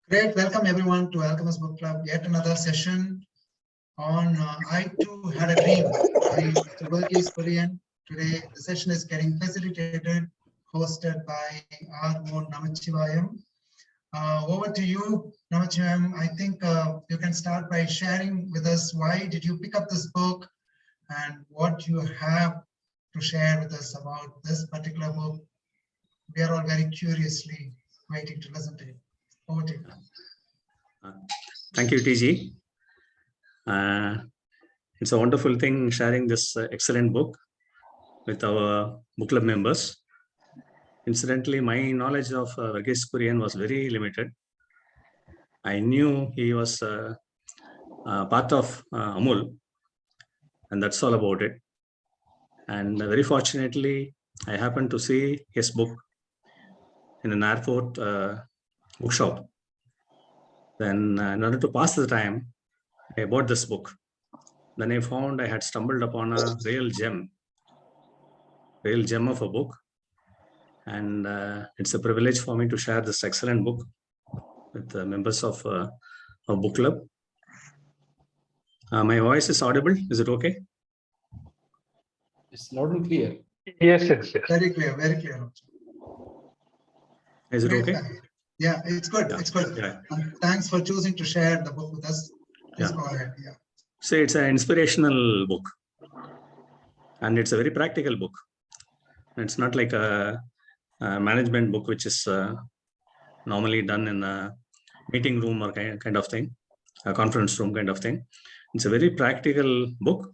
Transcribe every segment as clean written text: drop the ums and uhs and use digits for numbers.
Great, welcome everyone to Alchemist Book Club. Yet another session on I Too Had a Dream by Mr. Verghese Kurien. Today, the session is getting facilitated, hosted by our own Namachivayam. Over to you, Namachivayam. I think you can start by sharing with us why did you pick up this book and what you have to share with us about this particular book. We are all very curiously waiting to listen to you. Over to you. Thank you, TG. It's a wonderful thing sharing this excellent book with our book club members. Incidentally, my knowledge of Verghese Kurien was very limited. I knew he was part of Amul, and that's all about it. And very fortunately, I happened to see his book in an airport bookshop. Then in order to pass the time, I bought this book. Then I found I had stumbled upon a real gem of a book. And it's a privilege for me to share this excellent book with the members of our book club. My voice is audible. Is it okay? It's loud and clear. Yes, yes, yes. Very clear, very clear. Is it Great. okay? Yeah, it's good. Yeah. It's good. Yeah. Thanks for choosing to share the book with us. Please go ahead. Yeah. So it's an inspirational book. And it's a very practical book. It's not like a management book, which is normally done in a meeting room or kind of thing, a conference room kind of thing. It's a very practical book,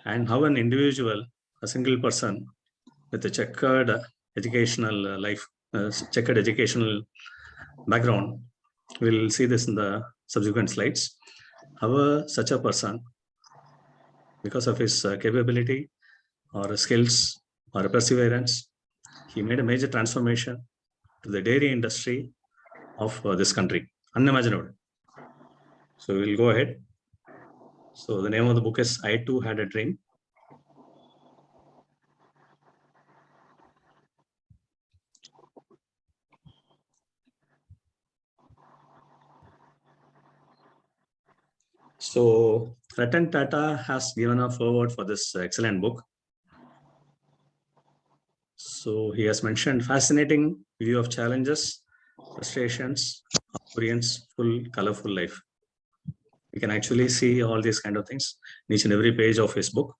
and how an individual, a single person with a checkered educational life, checkered educational background, we'll see this in the subsequent slides. However, such a person, because of his capability or skills or perseverance, he made a major transformation to the dairy industry of this country. Unimaginable. So we'll go ahead. So the name of the book is I Too Had a Dream. So Ratan Tata has given a foreword for this excellent book. So he has mentioned fascinating view of challenges, frustrations, of Koreans' full colorful life. We can actually see all these kind of things in each and every page of his book.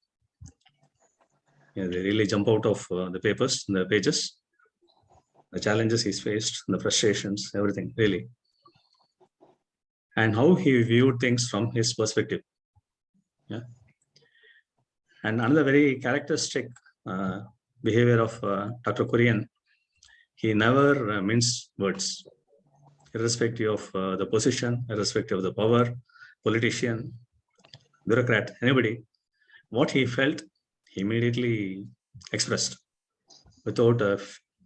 Yeah, they really jump out of the pages, the challenges he's faced, the frustrations, everything, really. And how he viewed things from his perspective. Yeah. And another very characteristic behavior of Dr. Kurien, he never minced words, irrespective of the position, irrespective of the power, politician, bureaucrat, anybody. What he felt, he immediately expressed without a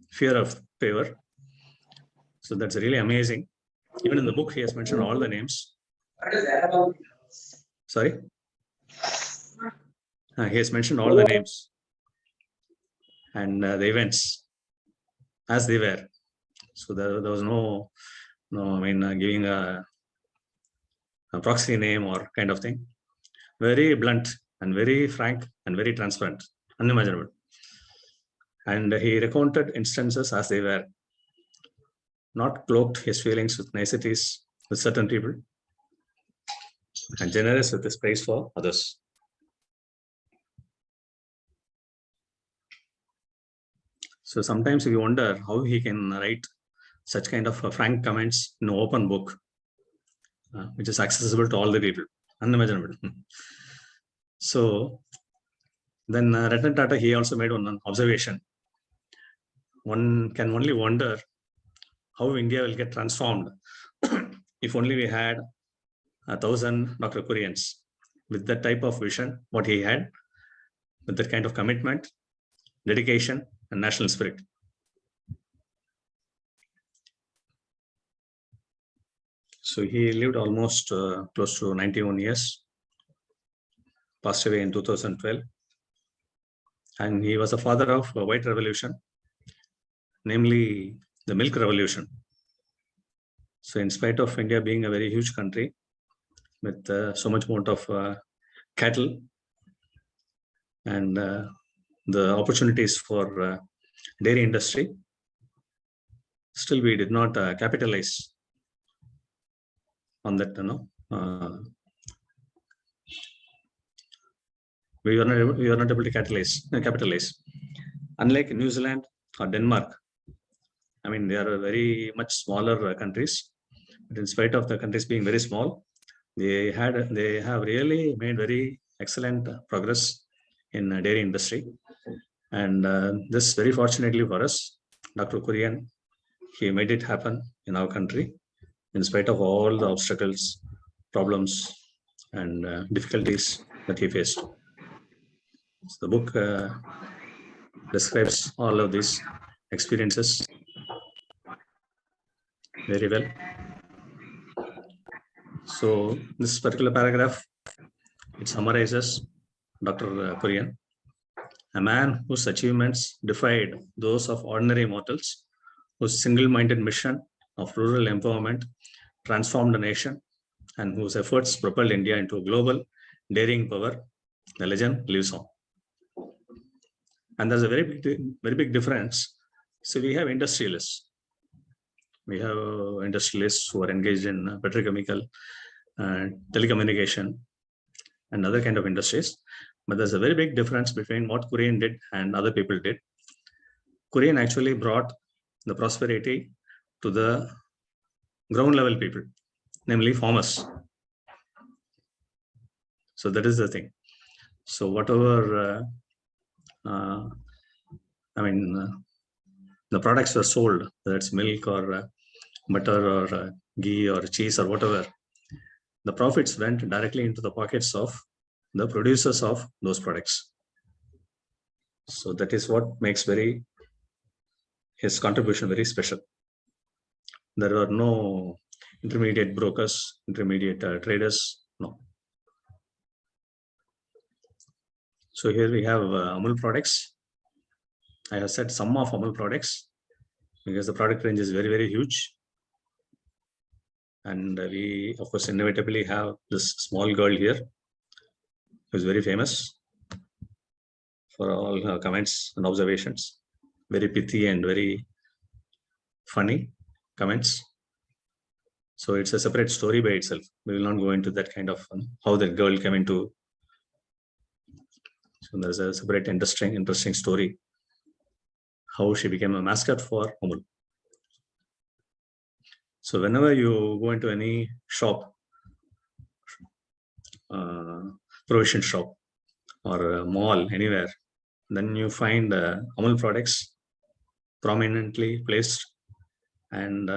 fear of favor. So that's really amazing. Even in the book, he has mentioned all the names. Sorry? He has mentioned all the names and the events as they were. So there was no giving a proxy name or kind of thing. Very blunt and very frank and very transparent, unimaginable. And he recounted instances as they were, not cloaked his feelings with niceties with certain people, and generous with his praise for others. So sometimes we wonder how he can write such kind of frank comments in an open book, which is accessible to all the people, unimaginable. So then Ratan Tata, he also made one observation. One can only wonder how India will get transformed if only we had 1,000 Dr. Kuriens with that type of vision, what he had, with that kind of commitment, dedication, and national spirit. So he lived almost close to 91 years, passed away in 2012. And he was the father of White Revolution. namely the milk revolution. So in spite of India being a very huge country with so much amount of cattle and the opportunities for dairy industry, still we did not capitalize on that, we were not able to capitalize. Unlike New Zealand or Denmark, I mean, they are very much smaller countries, but in spite of the countries being very small, they have really made very excellent progress in dairy industry. And this very fortunately for us, Dr. Kurien, he made it happen in our country in spite of all the obstacles, problems, and difficulties that he faced. So the book describes all of these experiences very well. So this particular paragraph, it summarizes Dr. Kurien, a man whose achievements defied those of ordinary mortals, whose single-minded mission of rural empowerment transformed the nation, and whose efforts propelled India into global daring power. The legend lives on. And there's a very big difference. So we have industrialists. We have industrialists who are engaged in petrochemical, telecommunication, and other kind of industries. But there's a very big difference between what Kurien did and other people did. Kurien actually brought the prosperity to the ground level people, namely farmers. So that is the thing. So whatever, the products were sold, whether it's milk or butter or ghee or cheese or whatever, the profits went directly into the pockets of the producers of those products. So that is what makes his contribution very special. There are no intermediate brokers, intermediate traders, no. So here we have Amul products. I have said some of Amul products because the product range is very, very huge. And we, of course, inevitably have this small girl here who is very famous for all her comments and observations. Very pithy and very funny comments. So it's a separate story by itself. We will not go into that kind of how the girl came into. So there's a separate interesting story, how she became a mascot for Amul. So whenever you go into any shop, provision shop or a mall, anywhere, then you find Amul products prominently placed and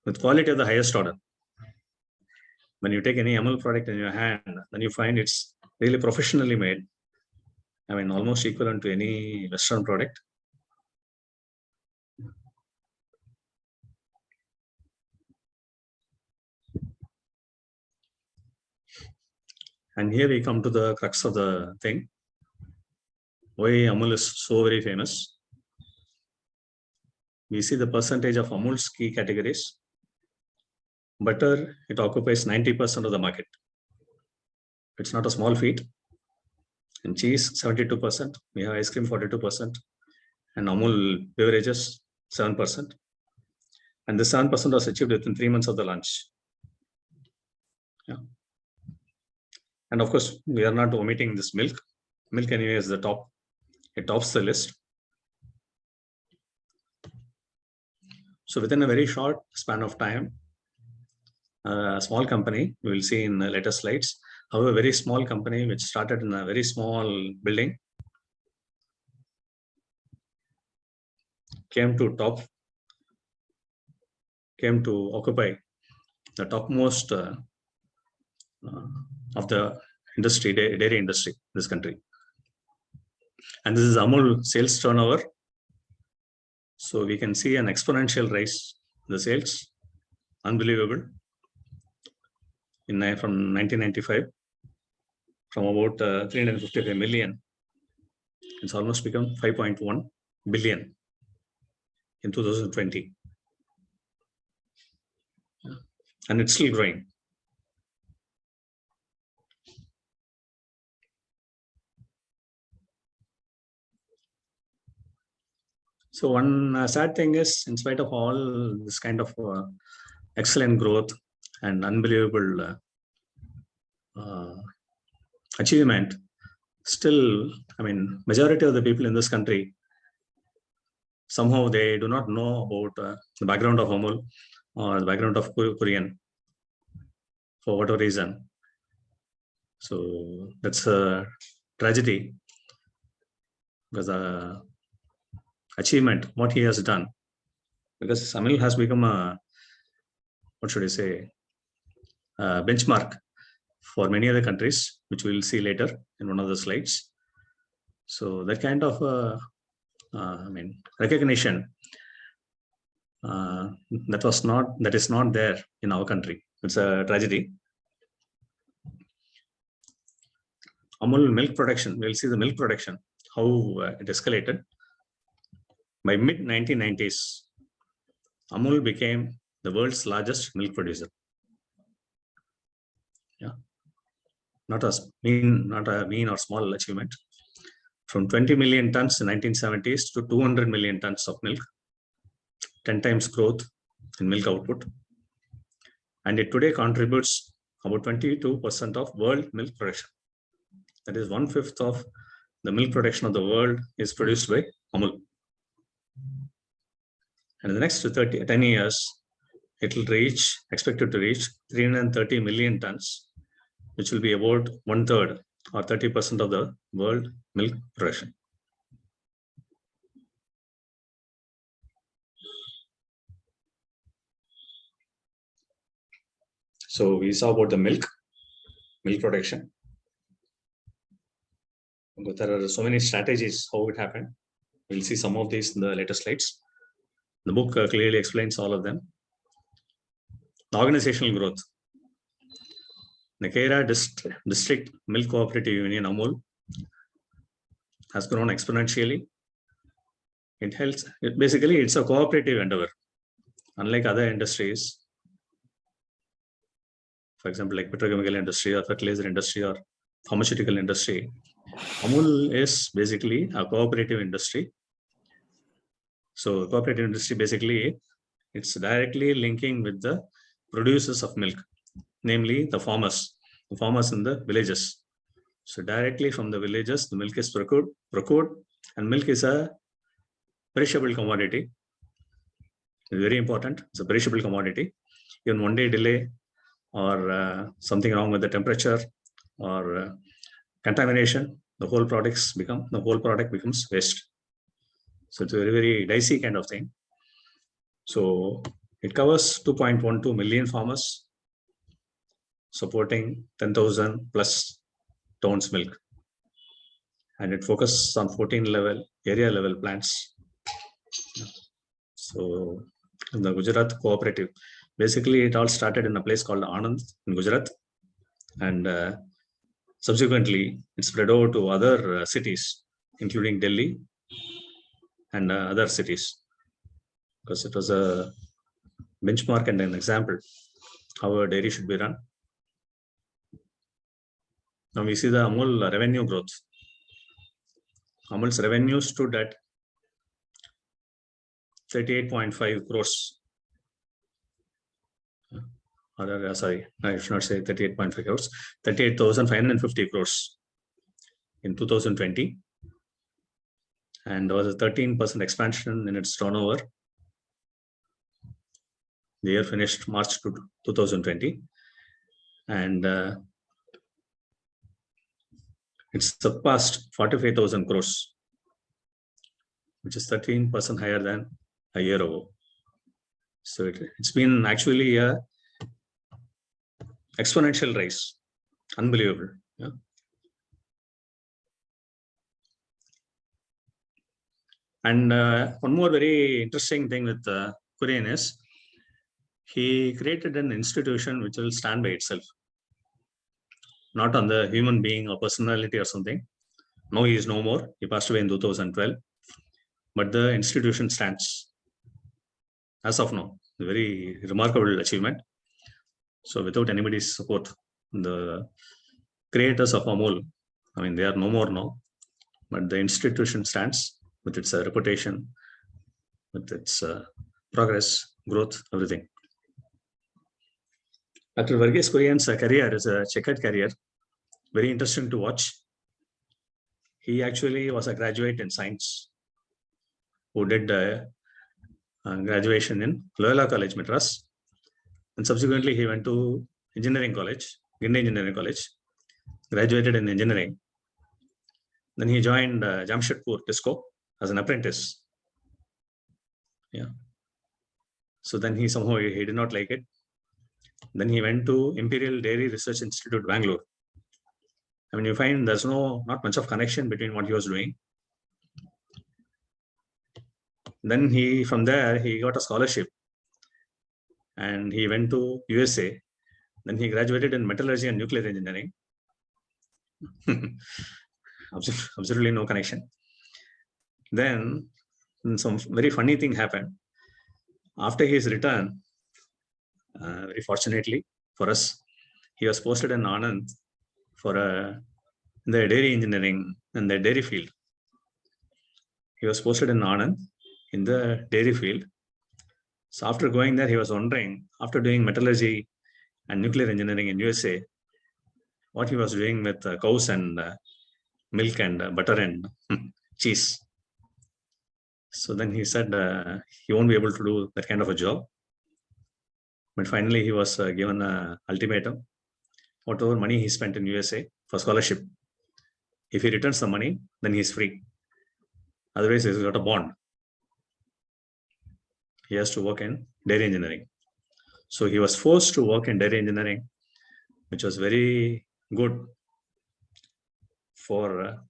with quality of the highest order. When you take any Amul product in your hand, then you find it's really professionally made. I mean, almost equivalent to any Western product. And here we come to the crux of the thing. Why Amul is so very famous. We see the percentage of Amul's key categories. Butter, it occupies 90% of the market. It's not a small feat. And cheese, 72%. We have ice cream, 42%. And Amul beverages, 7%. And the 7% was achieved within 3 months of the launch. Yeah. And of course, we are not omitting this milk. Milk anyway is the top. It tops the list. So within a very short span of time, a small company, we will see in the later slides, how a very small company which started in a very small building came to occupy the topmost of the industry, dairy industry in this country. And this is Amul sales turnover. So we can see an exponential rise in the sales, unbelievable. From 1995, from about 355 million, it's almost become 5.1 billion in 2020. And it's still growing. So one sad thing is, in spite of all this kind of excellent growth and unbelievable achievement, still, I mean, majority of the people in this country, somehow they do not know about the background of Amul or the background of Kurien for whatever reason. So that's a tragedy, because the achievement, what he has done, because Amul has become a, what should I say, a benchmark for many other countries, which we'll see later in one of the slides. So that kind of I mean, recognition that is not there in our country. It's a tragedy. Amul milk production, we'll see the milk production, how it escalated. By mid 1990s, Amul became the world's largest milk producer. Yeah, not a mean or small achievement. From 20 million tons in 1970s to 200 million tons of milk, 10 times growth in milk output. And it today contributes about 22% of world milk production. That is 1/5 of the milk production of the world is produced by Amul. And in the next 10 years, it will expected to reach 330 million tons, which will be about 1/3 or 30% of the world milk production. So we saw about the milk production. But there are so many strategies how it happened. We'll see some of these in the later slides. The book clearly explains all of them. The organizational growth. The Kaira District Milk Cooperative Union, Amul, has grown exponentially. Basically, it's a cooperative endeavor. Unlike other industries, for example, like petrochemical industry or fertilizer industry or pharmaceutical industry, Amul is basically a cooperative industry. So cooperative industry, basically, it's directly linking with the producers of milk, namely the farmers in the villages. So directly from the villages, the milk is procured, and milk is a perishable commodity. It's very important. It's a perishable commodity. Even one day delay or something wrong with the temperature or contamination, the whole product becomes waste. So it's a very, very dicey kind of thing. So it covers 2.12 million farmers, supporting 10,000 plus tons milk. And it focuses on 14 area level plants. So in the Gujarat cooperative, basically it all started in a place called Anand in Gujarat. And subsequently, it spread over to other cities, including Delhi and other cities, because it was a benchmark and an example how a dairy should be run. Now we see the Amul revenue growth. Amul's revenue stood at 38.5 crores. Sorry, I should not say 38.5 crores, 38,550 crores in 2020. And there was a 13% expansion in its turnover. The year finished March 2020. And it surpassed 45,000 crores, which is 13% higher than a year ago. So it's been actually a exponential rise. Unbelievable. Yeah. And one more very interesting thing with Kurien is he created an institution which will stand by itself, not on the human being or personality or something. No, he is no more. He passed away in 2012. But the institution stands. as of now. A very remarkable achievement. So without anybody's support, the creators of Amul, I mean, they are no more now, but the institution stands with its reputation, with its progress, growth, everything. Dr. Verghese Kurien's career is a checkered career, very interesting to watch. He actually was a graduate in science who did graduation in Loyola College, Madras. And subsequently, he went to engineering college, Indian Engineering College, graduated in engineering. Then he joined Jamshedpur Disco as an apprentice. Yeah. So then he somehow he did not like it. Then he went to Imperial Dairy Research Institute, Bangalore. I mean, you find there's not much of connection between what he was doing. Then from there, he got a scholarship and he went to USA. Then he graduated in metallurgy and nuclear engineering. Absolutely no connection. Then some very funny thing happened. After his return, very fortunately for us, he was posted in Anand for the dairy engineering and the dairy field. He was posted in Anand in the dairy field. So after going there, he was wondering, after doing metallurgy and nuclear engineering in USA, what he was doing with cows and milk and butter and cheese. So then he said he won't be able to do that kind of a job. But finally, he was given an ultimatum. Whatever money he spent in USA for scholarship, if he returns the money, then he's free. Otherwise, he's got a bond. He has to work in dairy engineering. So he was forced to work in dairy engineering, which was very good for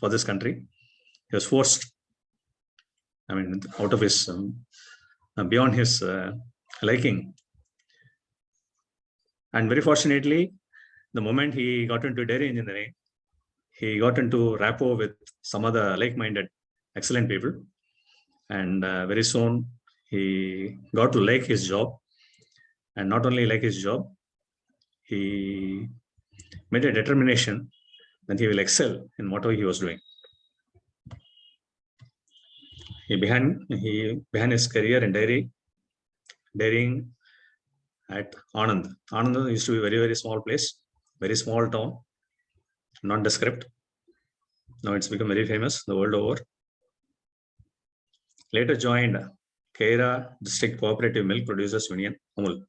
this country. He was forced, I mean, out of his, beyond his liking. And very fortunately, the moment he got into dairy engineering, he got into rapport with some other like-minded, excellent people. And very soon, he got to like his job. And not only like his job, he made a determination that he will excel in whatever he was doing. He began his career in dairying at Anand. Anand used to be a very, very small place, very small town, nondescript. Now it's become very famous the world over. Later joined Kaira District Cooperative Milk Producers Union, Amul,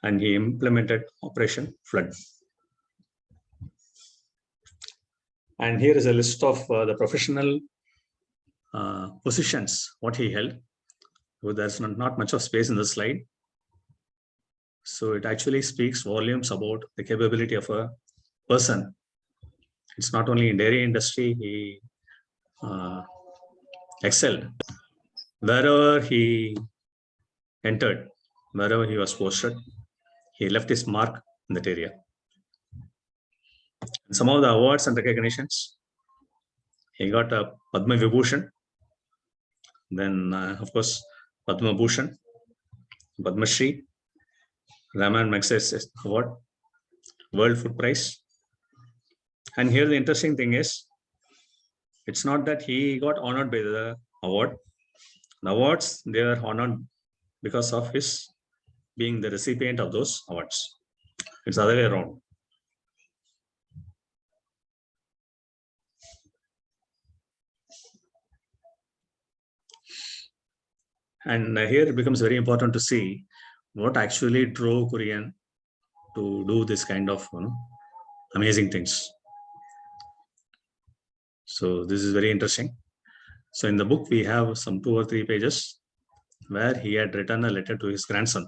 and he implemented Operation Flood. And here is a list of the professional positions, what he held. So there's not much of space in the slide. So it actually speaks volumes about the capability of a person. It's not only in dairy industry, he excelled. Wherever he entered, wherever he was posted, he left his mark in that area. And some of the awards and recognitions, he got a Padma Vibhushan, then of course Padma Bhushan, Padma Shri, Raman Magsays's Award, World Food Prize. And here the interesting thing is, it's not that he got honored by the award. The awards, they are honored because of his being the recipient of those awards. It's the other way around. And here it becomes very important to see what actually drove Kurien to do this kind of amazing things. So this is very interesting. So in the book, we have some 2 or 3 pages where he had written a letter to his grandson.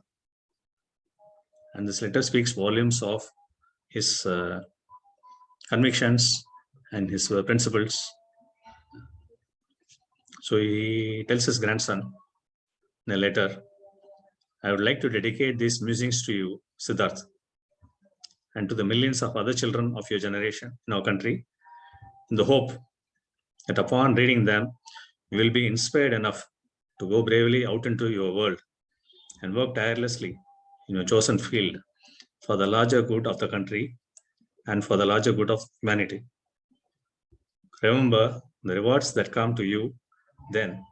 And this letter speaks volumes of his convictions and his principles. So he tells his grandson in a letter, I would like to dedicate these musings to you, Siddharth, and to the millions of other children of your generation in our country, in the hope that upon reading them, you will be inspired enough to go bravely out into your world and work tirelessly in your chosen field for the larger good of the country and for the larger good of humanity. Remember, the rewards that come to you then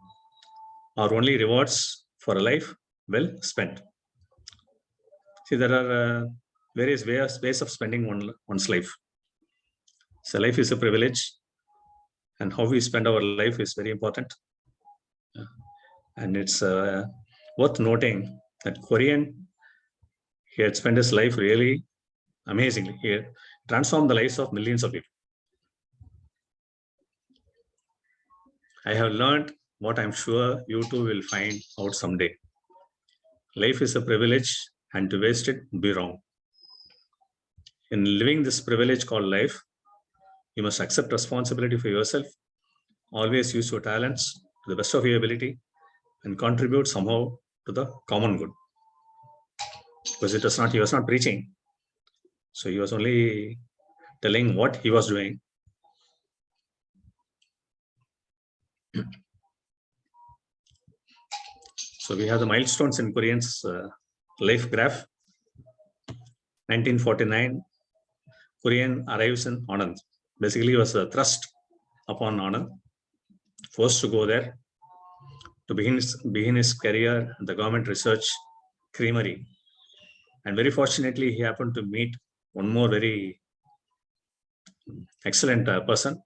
are only rewards for a life well spent. See, there are various ways of spending one's life. So life is a privilege, and how we spend our life is very important. And it's worth noting that Kurien, he had spent his life really amazingly. He transformed the lives of millions of people. I have learned what I'm sure you too will find out someday. Life is a privilege, and to waste it would be wrong. In living this privilege called life, you must accept responsibility for yourself. Always use your talents to the best of your ability and contribute somehow to the common good. Because he was not preaching. So he was only telling what he was doing. So we have the milestones in Kurien's life graph. 1949, Kurien arrives in Anand. Basically, he was thrust upon Anand, forced to go there to begin his career at the government research creamery. And very fortunately, he happened to meet one more very excellent person,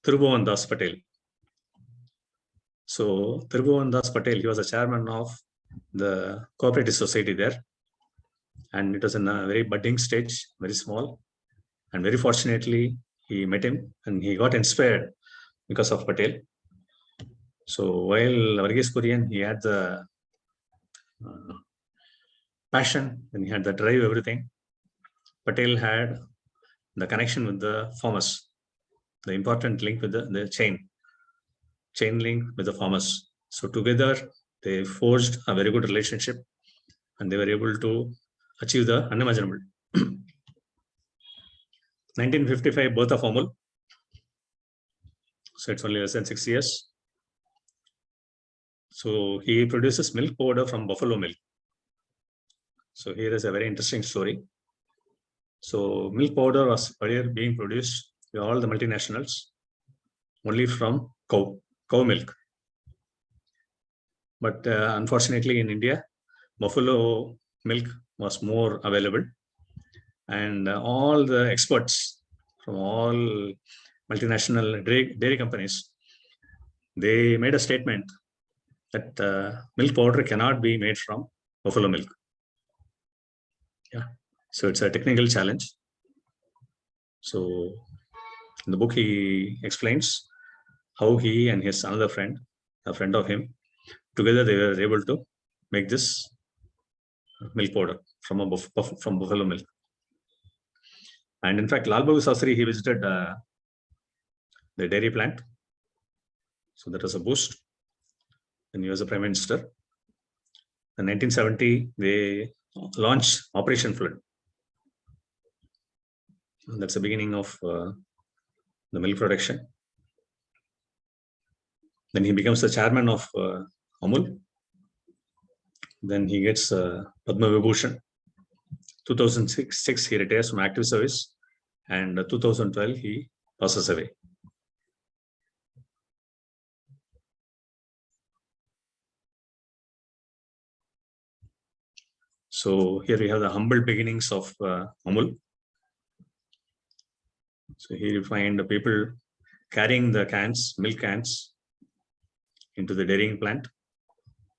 Tribhuvan Das Patel. So Tribhuvan Das Patel, he was a chairman of the cooperative society there. And it was in a very budding stage, very small. And very fortunately, he met him and he got inspired because of Patel. So while Verghese Kurien, he had the passion and he had the drive, everything. Patel had the connection with the farmers, the important link with the chain link with the farmers. So together, they forged a very good relationship and they were able to achieve the unimaginable. 1955, birth of Amul. So it's only less than 6 years. So he produces milk powder from buffalo milk. So here is a very interesting story. So milk powder was earlier being produced by all the multinationals only from cow milk. But unfortunately in India, buffalo milk was more available. And all the experts from all multinational dairy companies, they made a statement that milk powder cannot be made from buffalo milk. Yeah, so it's a technical challenge. So in the book, he explains how he and his another friend, a friend of him, together they were able to make this milk powder from buffalo milk. And in fact, Lal Bahadur Shastri, he visited the dairy plant. So that was a boost. And he was a prime minister. In 1970, they launched Operation Flood. And that's the beginning of the milk production. Then he becomes the chairman of Amul. Then he gets Padma Vibhushan. 2006, he retires from active service. And 2012, he passes away. So here we have the humble beginnings of Amul. So here you find the people carrying the cans, milk cans, into the dairying plant.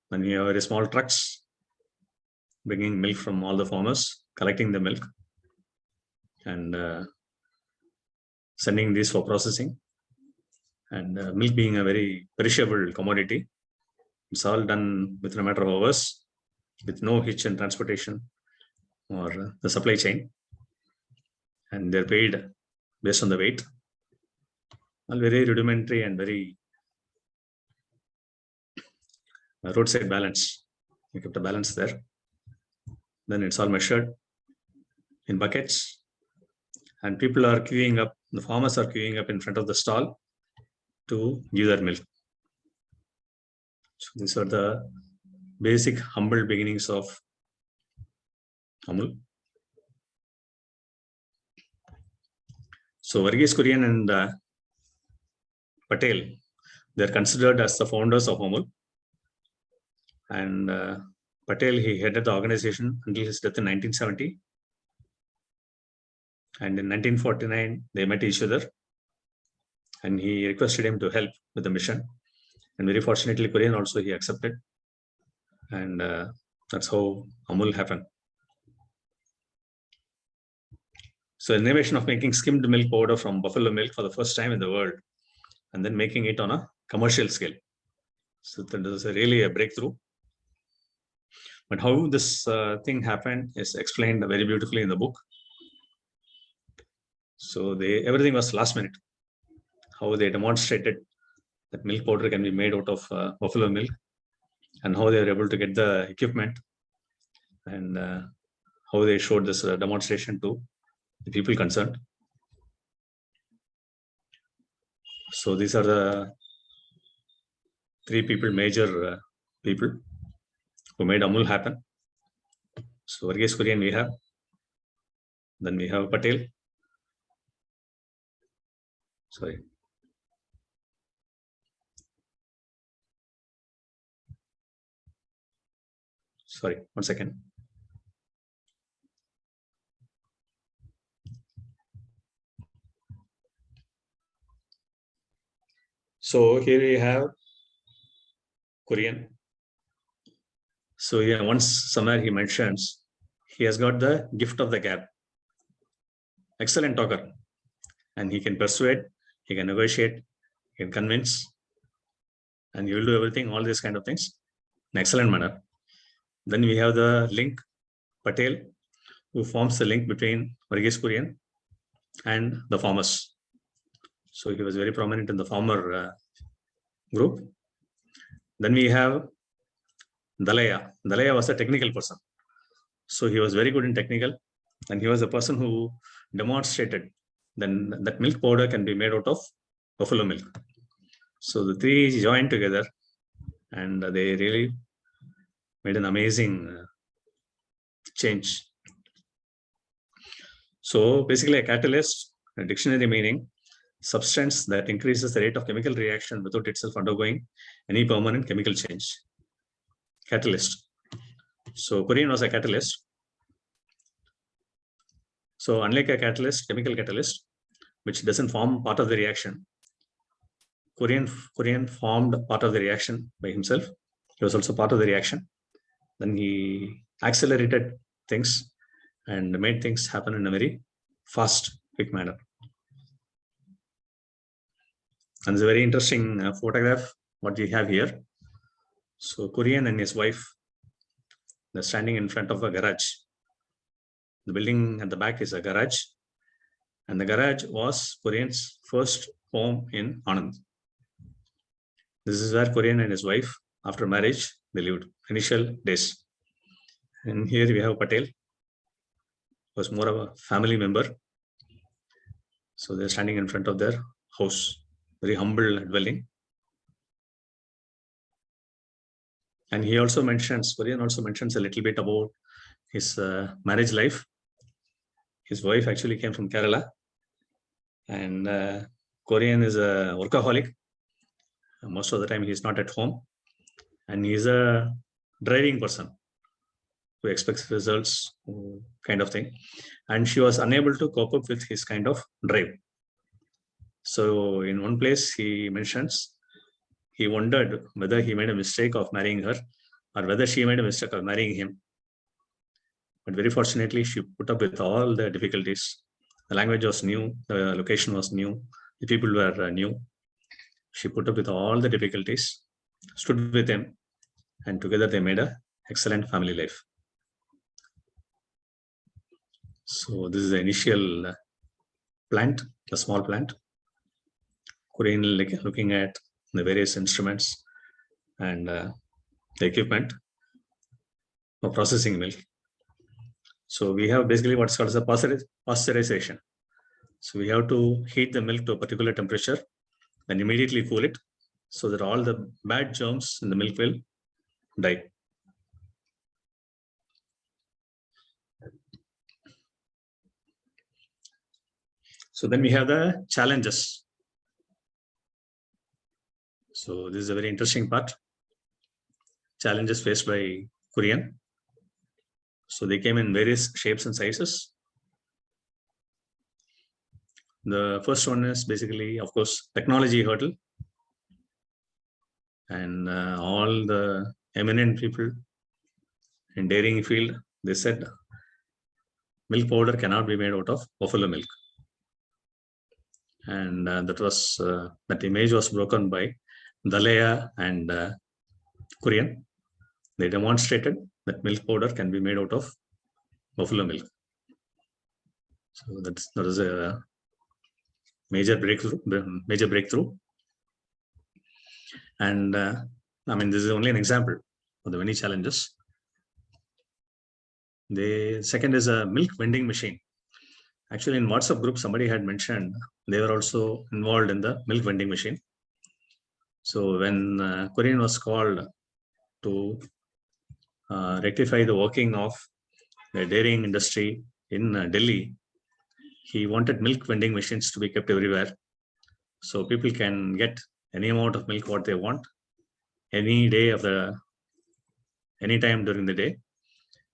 Then we have very small trucks bringing milk from all the farmers, collecting the milk and sending these for processing. And milk being a very perishable commodity, it's all done within a matter of hours with no hitch in transportation or the supply chain. And they're paid based on the weight. All very rudimentary and very roadside balance. You kept a balance there. Then it's all measured in buckets. And people are queuing up, the farmers are queuing up in front of the stall to give their milk. So these are the basic humble beginnings of Amul. So Verghese Kurien and Patel, they're considered as the founders of Amul. And Patel, he headed the organization until his death in 1970. And in 1949, they met each other. And he requested him to help with the mission. And very fortunately, Kurien also he accepted. And that's how Amul happened. So innovation of making skimmed milk powder from buffalo milk for the first time in the world, and then making it on a commercial scale. So that is really a breakthrough. But how this thing happened is explained very beautifully in the book. So everything was last minute. How they demonstrated that milk powder can be made out of buffalo milk, and how they were able to get the equipment, and how they showed this demonstration to the people concerned. So these are the three people, major people who made Amul happen. So Verghese Kurien we have. Then we have Patel. Sorry. Sorry, 1 second. So here we have Kurien. So yeah, once somewhere he mentions he has got the gift of the gab. Excellent talker. And he can persuade, he can negotiate, he can convince, and he will do everything, all these kind of things in excellent manner. Then we have the link, Patel, who forms the link between Verghese Kurien and the farmers. So he was very prominent in the farmer group. Then we have Dalaya. Dalaya was a technical person. So he was very good in technical, and he was the person who demonstrated then that milk powder can be made out of buffalo milk. So the three joined together, and they really made an amazing change. So basically a catalyst, a dictionary meaning, substance that increases the rate of chemical reaction without itself undergoing any permanent chemical change. Catalyst. So Kurien was a catalyst. So unlike a catalyst, chemical catalyst, which doesn't form part of the reaction, Kurien formed part of the reaction by himself. He was also part of the reaction. Then he accelerated things and made things happen in a very fast, quick manner. And it's a very interesting photograph what we have here. So Kurien and his wife, they're standing in front of a garage. The building at the back is a garage, and the garage was Kurien's first home in Anand. This is where Kurien and his wife, after marriage, they lived initial days. And here we have Patel, was more of a family member. So they're standing in front of their house, very humble dwelling. And he also mentions, Kurien also mentions a little bit about his marriage life. His wife actually came from Kerala, and Kurien is a workaholic. Most of the time he's not at home, and he's a driving person who expects results, kind of thing. And she was unable to cope up with his kind of drive. So in one place he mentions, he wondered whether he made a mistake of marrying her or whether she made a mistake of marrying him. But very fortunately, she put up with all the difficulties. The language was new, the location was new, the people were new. She put up with all the difficulties, stood with him, and together they made an excellent family life. So this is the initial plant, the small plant. Kurien looking at the various instruments and the equipment for processing milk. So we have basically what's called as a pasteurization. So we have to heat the milk to a particular temperature and immediately cool it so that all the bad germs in the milk will die. So then we have the challenges. So this is a very interesting part. Challenges faced by Kurien. So they came in various shapes and sizes. The first one is basically, of course, technology hurdle. And all the eminent people in dairying field, they said milk powder cannot be made out of buffalo milk. And that image was broken by Dalaya and Kurien. They demonstrated that milk powder can be made out of buffalo milk. So that is a major breakthrough. And I mean, this is only an example of the many challenges. The second is a milk vending machine. Actually, in WhatsApp group, somebody had mentioned they were also involved in the milk vending machine. So when Kurien was called to rectify the working of the dairying industry in Delhi, he wanted milk vending machines to be kept everywhere. So people can get any amount of milk what they want, any time during the day,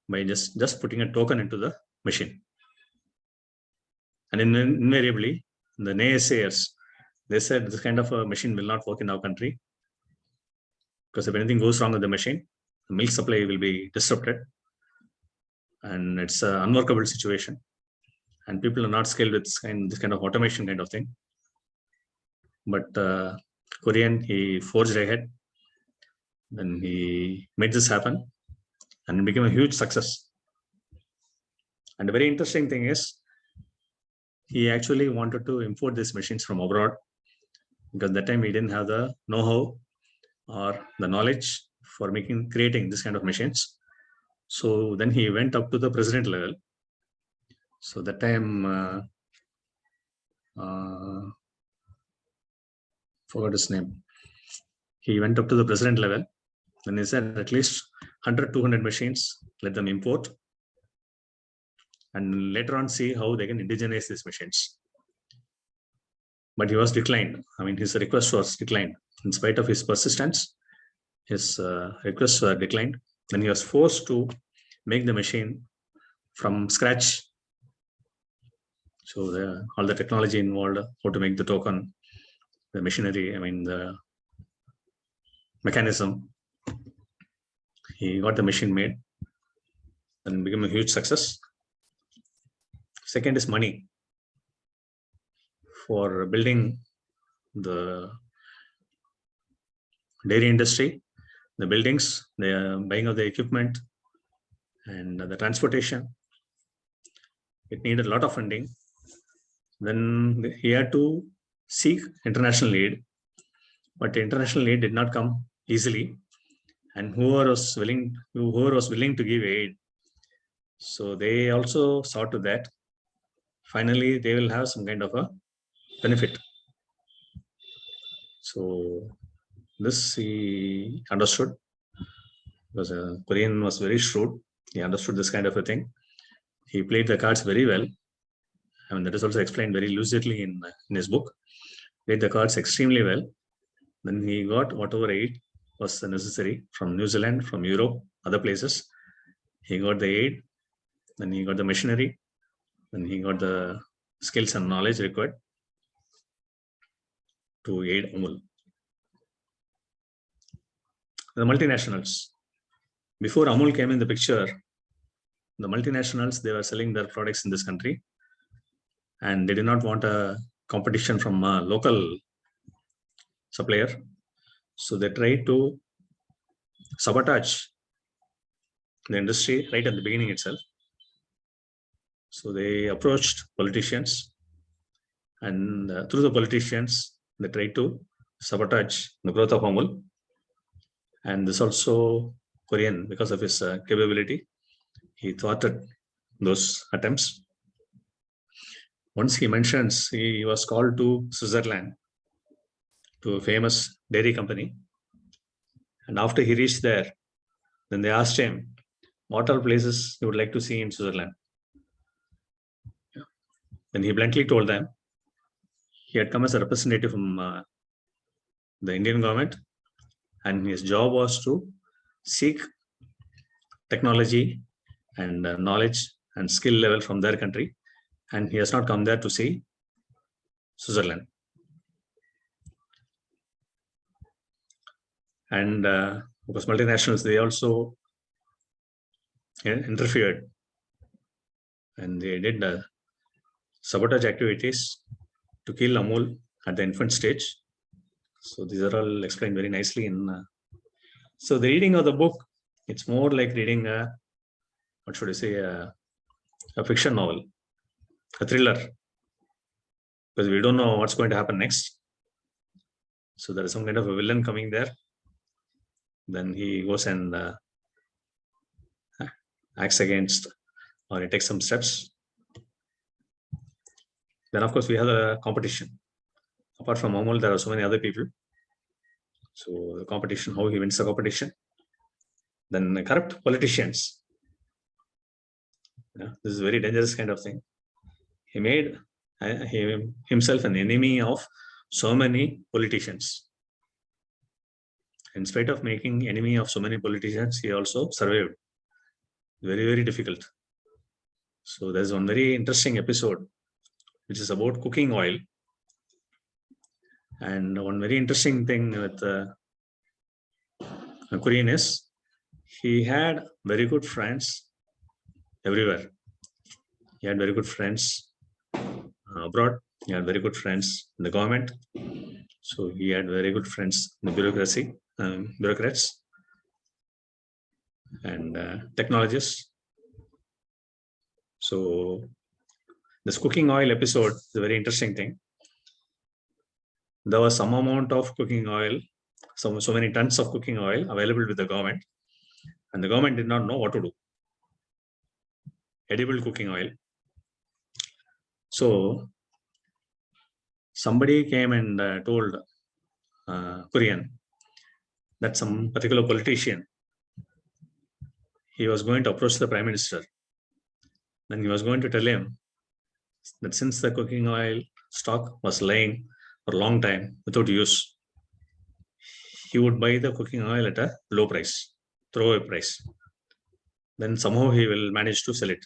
by just putting a token into the machine. And invariably, the naysayers, they said this kind of a machine will not work in our country, because if anything goes wrong with the machine, the milk supply will be disrupted, and it's an unworkable situation. And people are not skilled with this kind of automation kind of thing. But Kurien, he forged ahead, then he made this happen, and it became a huge success. And the very interesting thing is, he actually wanted to import these machines from abroad, because that time he didn't have the know-how or the knowledge for creating this kind of machines. So then he went up to the president level. So that time, forgot his name. He went up to the president level. Then he said at least 100-200 machines, let them import, and later on see how they can indigenize these machines. But he was declined. I mean, his request was declined. In spite of his persistence, his requests were declined. Then he was forced to make the machine from scratch. So all the technology involved, how to make the token, the machinery, I mean, the mechanism. He got the machine made and became a huge success. Second is money. For building the dairy industry, the buildings, the buying of the equipment, and the transportation, it needed a lot of funding. Then he had to seek international aid, but the international aid did not come easily. And whoever was willing to give aid, so they also saw to that. Finally, they will have some kind of a benefit. So this he understood, because Kurien was very shrewd. He understood this kind of a thing. He played the cards very well. I mean, that is also explained very lucidly in his book. Played the cards extremely well. Then he got whatever aid was necessary from New Zealand, from Europe, other places. He got the aid, then he got the machinery, then he got the skills and knowledge required to aid Amul. The multinationals. Before Amul came in the picture, the multinationals, they were selling their products in this country, and they did not want a competition from a local supplier. So they tried to sabotage the industry right at the beginning itself. So they approached politicians, and through the politicians, they tried to sabotage the growth of Amul. And this also Kurien, because of his capability, he thwarted those attempts. Once he mentions he was called to Switzerland, to a famous dairy company. And after he reached there, then they asked him, what are places you would like to see in Switzerland? Then he bluntly told them, he had come as a representative from the Indian government, and his job was to seek technology and knowledge and skill level from their country, and he has not come there to see Switzerland. And because multinationals, they also interfered, and they did sabotage activities to kill Amul at the infant stage. So these are all explained very nicely in. So the reading of the book, it's more like reading a, what should I say, a fiction novel, a thriller, because we don't know what's going to happen next. So there is some kind of a villain coming there. Then he goes and acts against, or he takes some steps. Then of course we have the competition. Apart from Amul, there are so many other people. So the competition, how he wins the competition. Then the corrupt politicians. Yeah, this is a very dangerous kind of thing. He made himself an enemy of so many politicians. In spite of making enemy of so many politicians, he also survived. Very, very difficult. So there's one very interesting episode, which is about cooking oil. And one very interesting thing with Kurien is, he had very good friends everywhere. He had very good friends abroad. He had very good friends in the government. So he had very good friends in the bureaucracy, bureaucrats and technologists. So this cooking oil episode is a very interesting thing. There was some amount of cooking oil, so many tons of cooking oil available with the government, and the government did not know what to do. Edible cooking oil. So somebody came and told Kurien that some particular politician, he was going to approach the Prime Minister. Then he was going to tell him that since the cooking oil stock was lying for a long time without use, he would buy the cooking oil at a low price, throwaway price. Then somehow he will manage to sell it.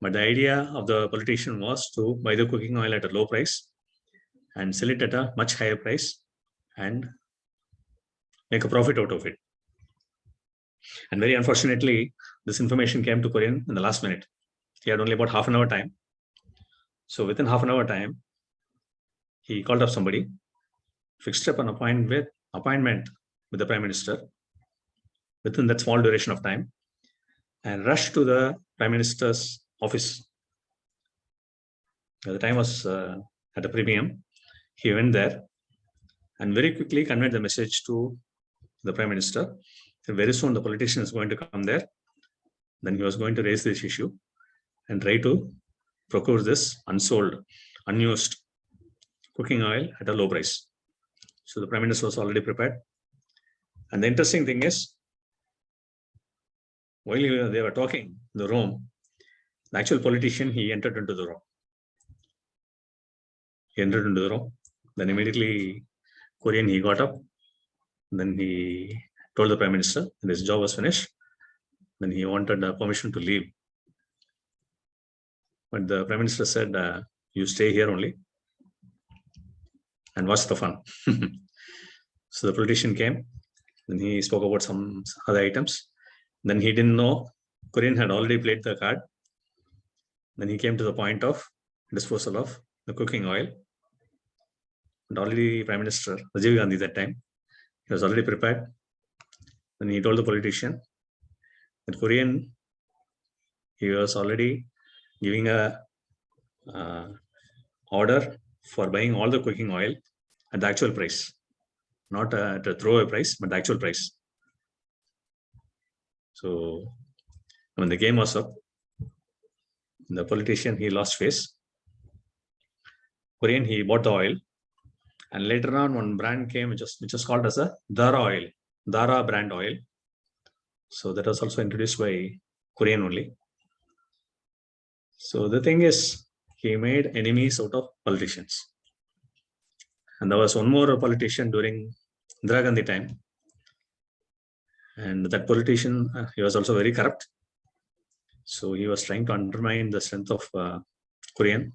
But the idea of the politician was to buy the cooking oil at a low price and sell it at a much higher price and make a profit out of it. And very unfortunately, this information came to Kurien in the last minute. He had only about half an hour time. So within half an hour time, he called up somebody, fixed up an appointment with the Prime Minister within that small duration of time, and rushed to the Prime Minister's office. The time was at a premium. He went there and very quickly conveyed the message to the Prime Minister. Very soon the politician is going to come there. Then he was going to raise this issue and try to procure this unsold, unused cooking oil at a low price. So the Prime Minister was already prepared. And the interesting thing is, while they were talking in the room, the actual politician, he entered into the room. Then immediately, Kurien, he got up. Then he told the Prime Minister that his job was finished. Then he wanted permission to leave. But the Prime Minister said, you stay here only and watch the fun. So the politician came. Then he spoke about some other items. Then he didn't know Kurien had already played the card. Then he came to the point of disposal of the cooking oil. And already Prime Minister Rajiv Gandhi that time, he was already prepared. Then he told the politician that Kurien, he was already giving a order for buying all the cooking oil at the actual price, not at a throwaway price, but the actual price. So when the game was up, the politician, he lost face. Kurien, he bought the oil, and later on one brand came which was called as a Dara brand oil. So that was also introduced by Kurien only. So the thing is, he made enemies out of politicians. And there was one more politician during Indira Gandhi time. And that politician, he was also very corrupt. So he was trying to undermine the strength of Kurien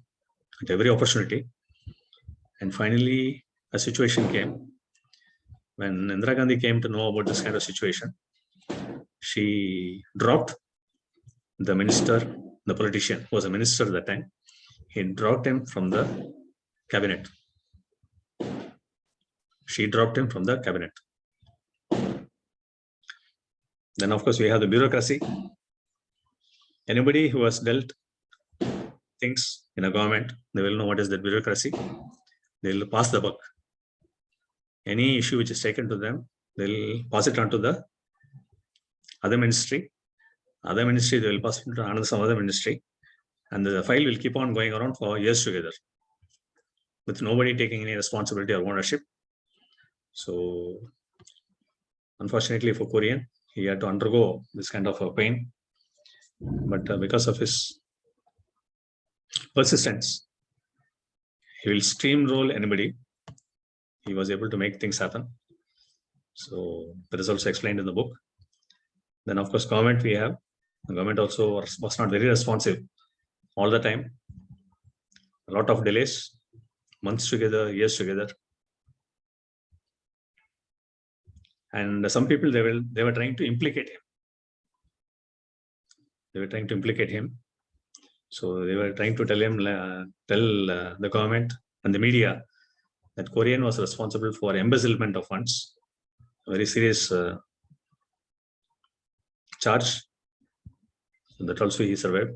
at every opportunity. And finally, a situation came when Indira Gandhi came to know about this kind of situation. She dropped the minister, the politician who was a minister at that time. He dropped him from the cabinet. She dropped him from the cabinet. Then, of course, we have the bureaucracy. Anybody who has dealt things in a government, they will know what is the bureaucracy. They will pass the buck. Any issue which is taken to them, they'll pass it on to the other ministry. Other ministry, they will pass it to some other ministry. And the file will keep on going around for years together with nobody taking any responsibility or ownership. So, unfortunately for Kurien, he had to undergo this kind of a pain. But because of his persistence, he will steamroll anybody. He was able to make things happen. So that is also explained in the book. Then, of course, government we have. The government also was not very responsive all the time. A lot of delays, months together, years together. And some people, they were trying to implicate him. They were trying to implicate him. So they were trying to tell him, the government and the media that Kurien was responsible for embezzlement of funds. A very serious charge. So that also he survived.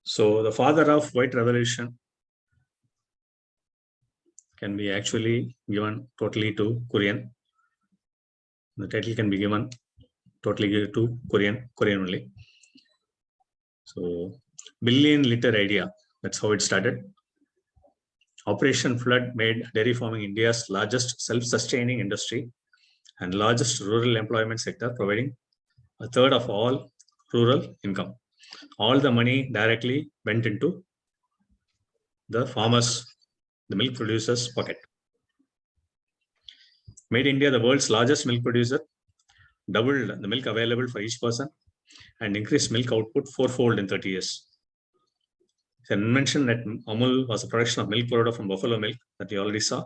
So the father of white revolution can be actually given totally to Kurien. The title can be given totally to Kurien only. So, billion liter idea, that's how it started. Operation Flood made dairy farming India's largest self-sustaining industry and largest rural employment sector, providing a third of all rural income. All the money directly went into the farmers, the milk producers' pocket. Made India the world's largest milk producer, doubled the milk available for each person, and increased milk output fourfold in 30 years. It's an invention that Amul was a production of milk powder from buffalo milk that we already saw.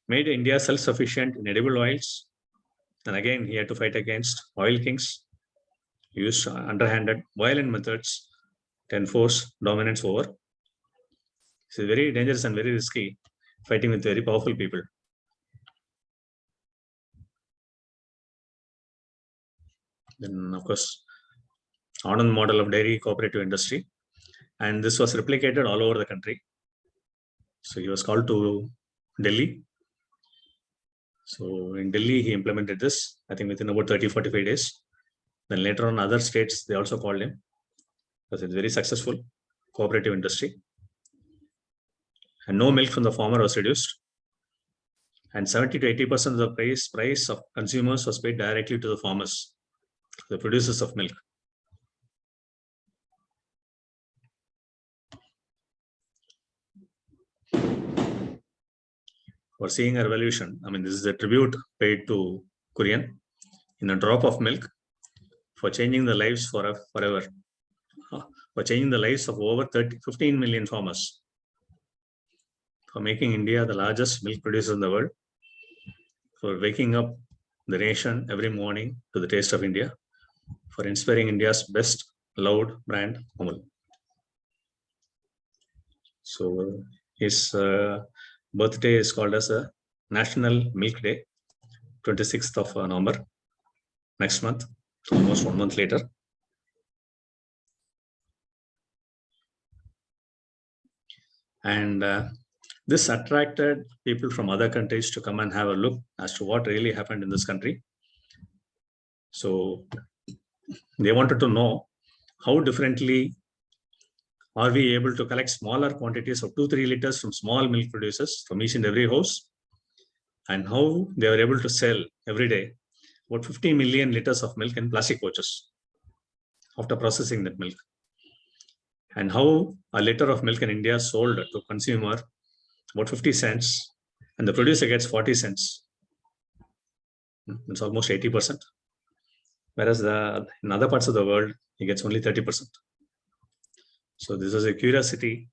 Made India self-sufficient in edible oils. And again, he had to fight against oil kings, he used underhanded, violent methods to enforce dominance over. It's very dangerous and very risky, fighting with very powerful people. Then, of course, Anand model of dairy cooperative industry. And this was replicated all over the country. So he was called to Delhi. So in Delhi, he implemented this, I think within about 30-45 days. Then later on, other states, they also called him because it's very successful cooperative industry. And no milk from the farmer was reduced. And 70 to 80% of the price of consumers was paid directly to the farmers, the producers of milk. For seeing a revolution, I mean, this is a tribute paid to Kurien in a drop of milk for changing the lives forever, for changing the lives of over 15 million farmers, for making India the largest milk producer in the world, for waking up the nation every morning to the taste of India, for inspiring India's best loved brand, Amul. So his birthday is called as a National Milk Day, 26th of November, next month, almost 1 month later. And this attracted people from other countries to come and have a look as to what really happened in this country. So they wanted to know how differently are we able to collect smaller quantities of 2-3 liters from small milk producers from each and every house, and how they were able to sell every day about 50 million liters of milk in plastic pouches after processing that milk. And how a liter of milk in India sold to consumer about 50 cents and the producer gets 40 cents. It's almost 80%. Whereas in other parts of the world, he gets only 30%. So this is a curiosity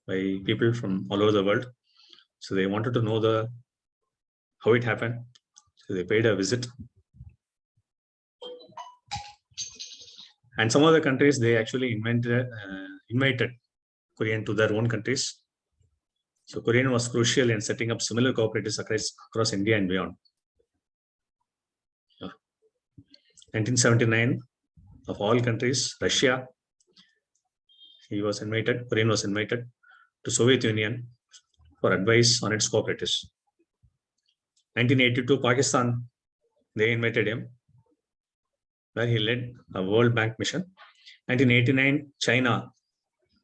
by people from all over the world. So they wanted to know how it happened. So they paid a visit. And some other countries, they actually invited Kurien to their own countries. So Kurien was crucial in setting up similar cooperatives across India and beyond. 1979, of all countries, Russia, Kurien was invited to Soviet Union for advice on its cooperatives. 1982, Pakistan, they invited him, where he led a World Bank mission. 1989, China,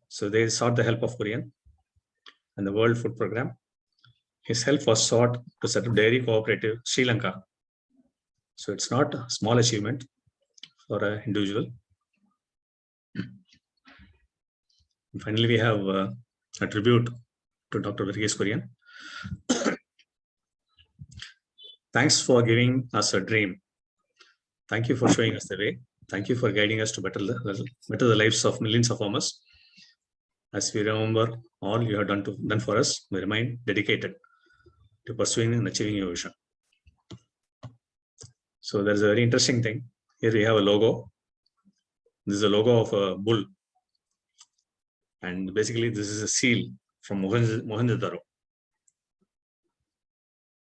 so they sought the help of Kurien and the World Food Program. His help was sought to set up dairy cooperative Sri Lanka. So it's not a small achievement for an individual. And finally, we have a tribute to Dr. Verghese Kurien. Thanks for giving us a dream. Thank you for showing us the way. Thank you for guiding us to better the lives of millions of farmers. As we remember all you have done for us, we remain dedicated to pursuing and achieving your vision. So there's a very interesting thing. Here we have a logo. This is a logo of a bull. And basically this is a seal from Mohenjo-daro.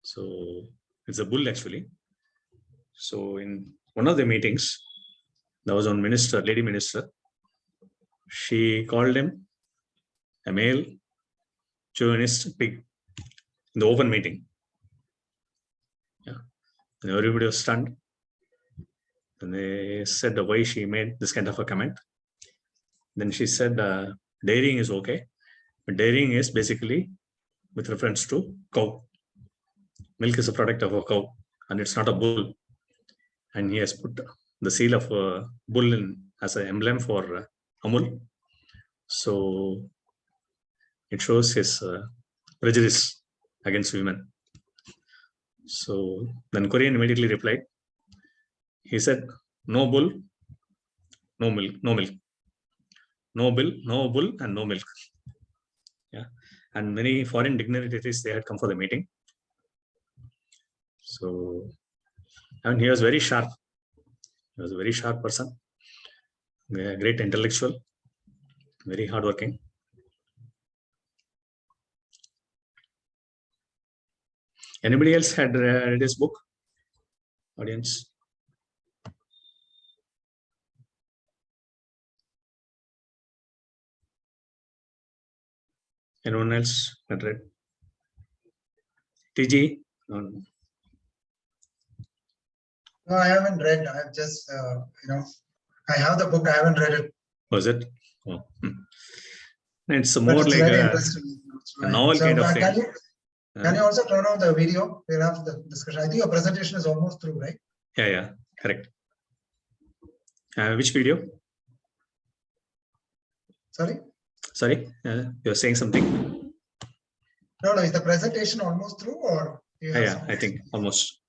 So it's a bull actually. So in one of the meetings, there was one minister, lady minister. She called him a male chauvinist pig in the open meeting. Yeah. And everybody was stunned. And they said why she made this kind of a comment. Then she said, dairying is okay, but dairying is basically with reference to cow. Milk is a product of a cow, and it's not a bull. And he has put the seal of a bull in as an emblem for Amul. So it shows his prejudice against women. So then Kurien immediately replied. He said, no bull, no milk, no milk. No bill, no bull, and no milk. Yeah. And many foreign dignitaries, they had come for the meeting. So, and he was very sharp. He was a very sharp person, a great intellectual, very hardworking. Anybody else had read his book? Audience? Anyone else had read? TG? No, I haven't read. I've just, I have the book. I haven't read it. Was it? Oh. It's But more it's like very interesting. a novel kind of thing. Can you also turn on the video? We'll have the discussion. I think your presentation is almost through, right? Yeah, correct. Which video? Sorry? Sorry, you're saying something? No, is the presentation almost through or? Yeah, I think almost.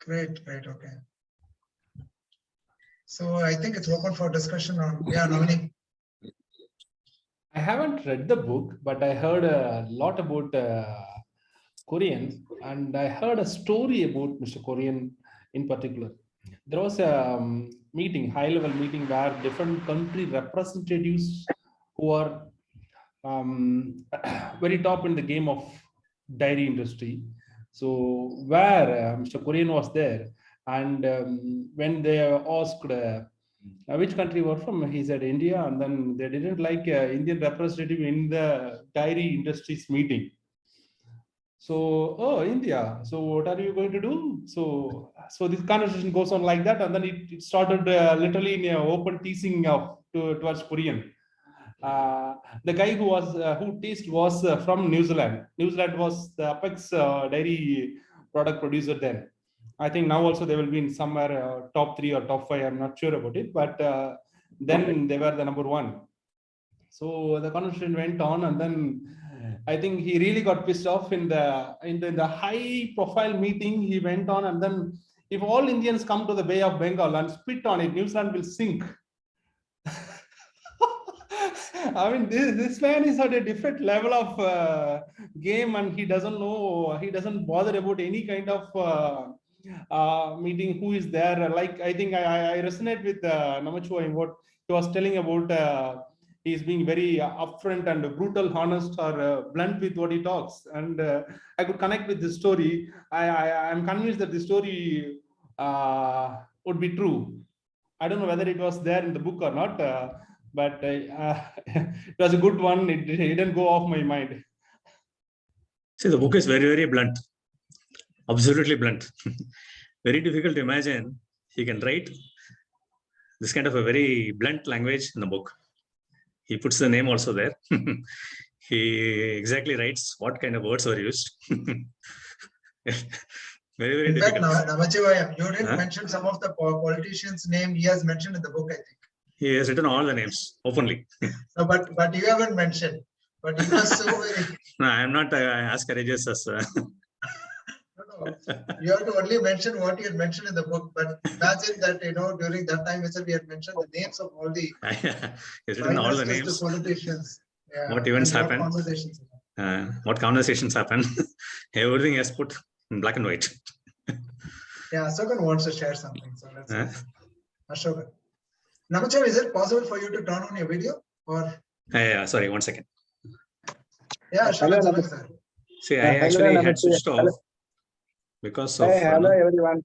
Great, okay. So I think it's open for discussion on, Navani. I haven't read the book, but I heard a lot about Kurien, and I heard a story about Mr. Kurien in particular. There was a meeting, high-level meeting, where different country representatives who are very top in the game of dairy industry. So where Mr. Kurien was there, and when they asked which country were from, he said India, and then they didn't like Indian representative in the dairy industries meeting. So, oh, India, so what are you going to do? So this conversation goes on like that, and then it started literally in an open teasing towards Kurien. The guy who teased was from New Zealand. New Zealand was the apex dairy product producer then. I think now also they will be in somewhere top 3 or top 5. I'm not sure about it, but then they were the number 1. So the conversation went on, and then I think he really got pissed off in the high profile meeting. He went on, and then if all Indians come to the Bay of Bengal and spit on it, New Zealand will sink. I mean, this man is at a different level of game, and he doesn't know, he doesn't bother about any kind of meeting who is there. Like, I think I resonate with Namachivayam, what he was telling about. He's being very upfront and brutal, honest, or blunt with what he talks. And I could connect with this story. I'm convinced that the story would be true. I don't know whether it was there in the book or not, but it was a good one. It didn't go off my mind. See, the book is very, very blunt, absolutely blunt. Very difficult to imagine he can write this kind of a very blunt language in the book. He puts the name also there. He exactly writes what kind of words were used. Very, very difficult. Namachivayam, you didn't mention some of the politicians' name he has mentioned in the book, I think. He has written all the names openly. No, but you haven't mentioned. But he was so very. No, I am not as courageous as. No. You have to only mention what he had mentioned in the book. But imagine that, during that time itself, he had mentioned the names of all the. He's written all the names. The politicians. Yeah, what events happen. What conversations happen. Everything has put in black and white. Yeah, Ashokan wants to share something. So let's Ashokan. Namachivayam, is it possible for you to turn on your video? Or sorry, 1 second. Yeah, Ashokan. See, I actually had switched off because of hello everyone.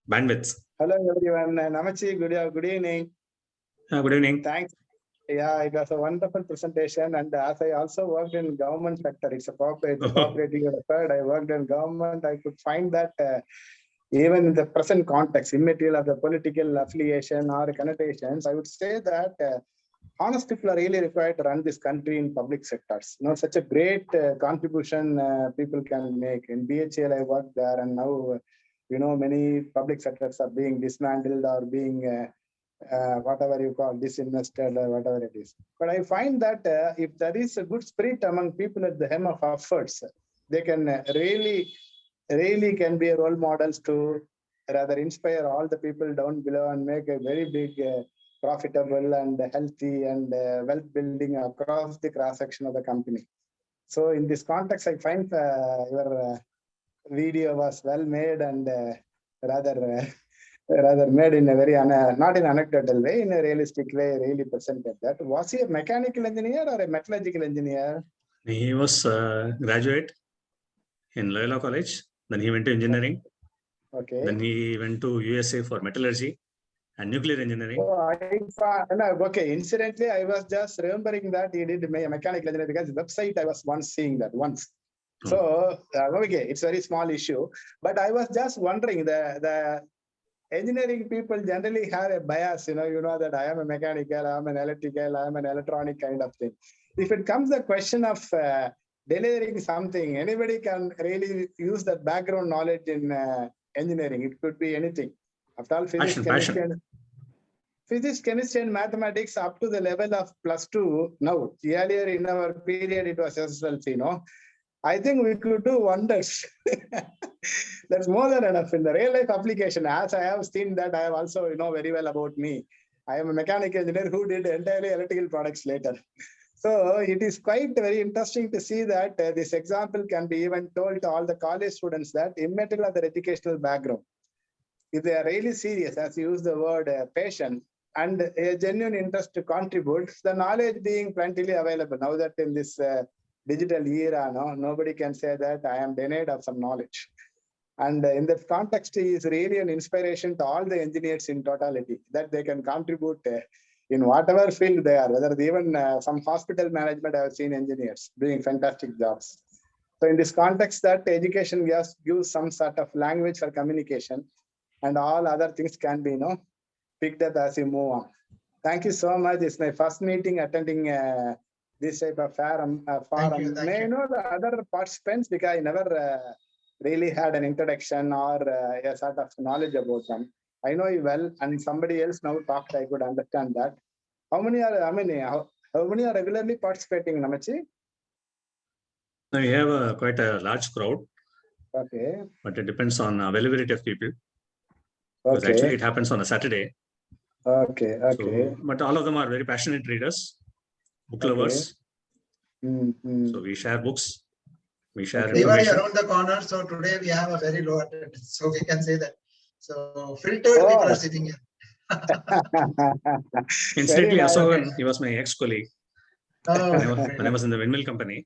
Bandwidth. Hello everyone. Namachi, good evening. Good evening. Thanks. Yeah, it was a wonderful presentation, and as I also worked in government sector, it's a cooperative effort. I worked in government. I could find that even in the present context, immaterial of the political affiliation or connotations, I would say that honest people are really required to run this country in public sectors. Such a great contribution people can make. In BHL, I worked there, and now, many public sectors are being dismantled or being whatever you call disinvested or whatever it is. But I find that if there is a good spirit among people at the hem of efforts, they can really can be role models to rather inspire all the people down below and make a very big profitable and healthy and wealth building across the cross section of the company. So in this context, I find your video was well made and rather made in a very not in an anecdotal way, in a realistic way, really presented that. Was he a mechanical engineer or a metallurgical engineer? He was a graduate in Loyola College. Then he went to engineering. Okay. Then he went to USA for metallurgy and nuclear engineering. Okay. Incidentally, I was just remembering that he did mechanical engineering because the website I was once seeing that once. So okay, it's a very small issue. But I was just wondering, the engineering people generally have a bias. You know that I am a mechanical, I'm an electrical, I'm an electronic kind of thing. If it comes the question of delivering something, anybody can really use that background knowledge in engineering. It could be anything. After all, physics, chemistry, and mathematics up to the level of +2. Now, earlier in our period, it was SSLC. I think we could do wonders. That's more than enough in the real life application. As I have seen that, I have also very well about me. I am a mechanical engineer who did entirely electrical products later. So it is quite very interesting to see that this example can be even told to all the college students that immaterial of their educational background, if they are really serious, as you use the word passion, and a genuine interest to contribute, the knowledge being plentifully available. Now that in this digital era, nobody can say that I am denied of some knowledge. And in that context, he is really an inspiration to all the engineers in totality, that they can contribute in whatever field they are, whether even some hospital management, I have seen engineers doing fantastic jobs. So in this context, that education gives some sort of language for communication, and all other things can be picked up as you move on. Thank you so much. It's my first meeting attending this type of forum. Thank you. May I know the other participants, because I never really had an introduction or a sort of knowledge about them. I know you well, and somebody else now talked, I could understand that. How many are regularly participating, Namachi? Now we have quite a large crowd. Okay. But it depends on availability of people. Because Okay. actually it happens on a Saturday. Okay. So, but all of them are very passionate readers, book lovers. So we share books. We share Diwali information. around the corner, so today we have a very low attendance. So we can say that. So filtered people are sitting here. Incidentally, Asokan, he was my ex-colleague Oh, when I was in the windmill company.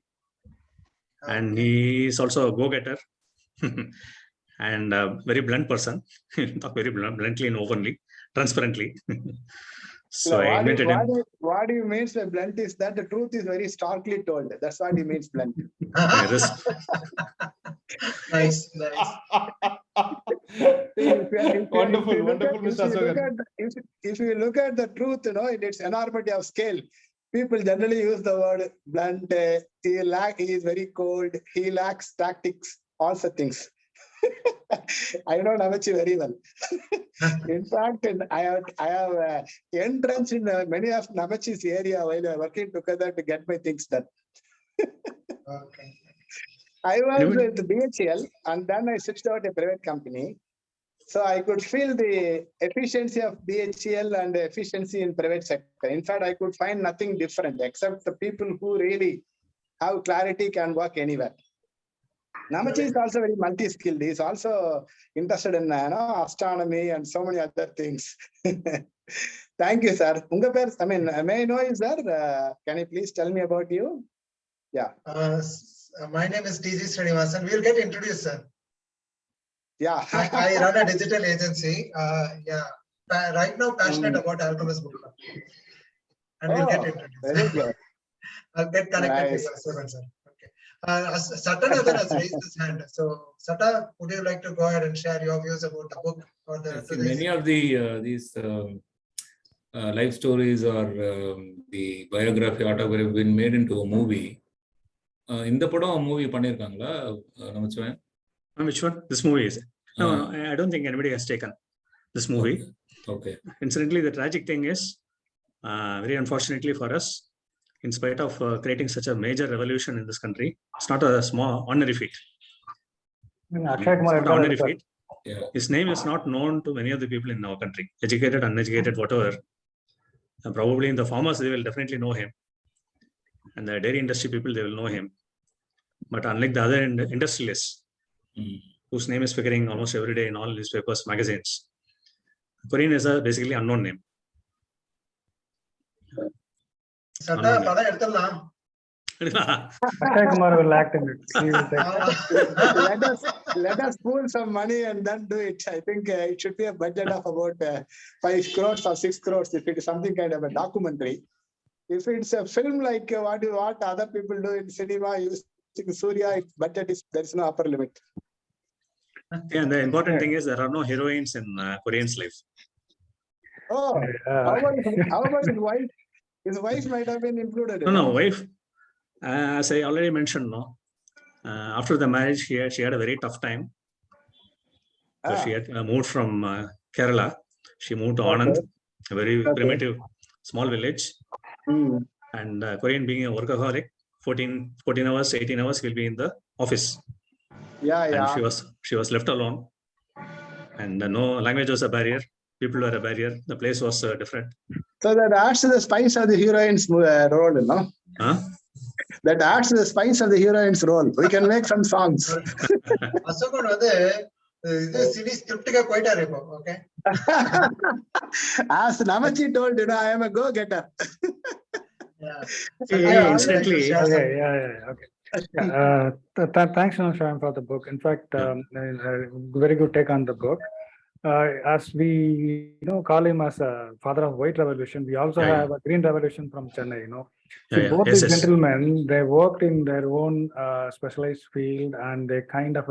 And he is also a go-getter and a very blunt person. Talk very bluntly and openly, transparently. So I invited him. What he means by blunt is that the truth is very starkly told. That's what he means blunt. Nice. Wonderful, Mr. Asokan. If you look at the truth, in its enormity of scale, people generally use the word blunt. He is very cold. He lacks tactics, all such things. I know Namachi very well. In fact, I have entrenched in many of Namachi's area while we are working together to get my things done. Okay. I was with BHL and then I switched out a private company. So I could feel the efficiency of BHL and the efficiency in private sector. In fact, I could find nothing different except the people who really have clarity can work anywhere. Namachi is also very multi-skilled. He is also interested in astronomy and so many other things. Thank you, sir. May I know you, sir? Can you please tell me about you? Yeah. My name is TG Srinivasan. We'll get introduced, sir. Yeah. I run a digital agency. Right now passionate about Alchemist book club. And we'll get introduced. Very good. I'll get connected with you, sir. Okay. Satanadan has raised his hand. So, Sata, would you like to go ahead and share your views about the book? Or many of these life stories or the biography, autobiography have been made into a movie. இந்த படம் movie பண்ணிருக்காங்களா Namachivayam? Which one? This movie is? No, I don't think anybody has taken this movie. Okay. Incidentally, the tragic thing is, very unfortunately for us, in spite of creating such a major revolution in this country, it's not a small ordinary feat. Ordinary feat. Yeah. His name is not known to many of the people in our country, educated, uneducated, whatever. Probably in the farmers, they will definitely know him. And the dairy industry people, they will know him. But unlike the other industrialists, whose name is figuring almost every day in all newspapers, magazines, Kurien is a basically unknown name. Sata, pada eduthalam. Akshay Kumar will act in it. He will take let us pool some money and then do it. I think it should be a budget of about 5 crores or 6 crores if it is something kind of a documentary. If it's a film like what other people do in cinema using Surya, budget is there is no upper limit. Yeah, and the important thing is there are no heroines in Kurien's life. Oh, how about his wife? His wife might have been included. No, wife. As I already mentioned, after the marriage, she had a very tough time. So she had moved from Kerala. She moved to Anand, a very primitive, small village. And Kurien being a workaholic, 14 hours, 18 hours, will be in the office. And she was left alone. And no language was a barrier. People were a barrier. The place was different. So that adds to the spice of the heroine's role, no? Huh? That adds to the spice of the heroine's role. We can make some songs. Asokan this CD script ga poita repo, okay? As Namachi told, I am a go-getter. Instantly. Okay. Thanks, Namachivayam, for the book. In fact, very good take on the book. As we call him as a father of white revolution, we also have a green revolution from Chennai. Both these gentlemen, they worked in their own specialized field, and they kind of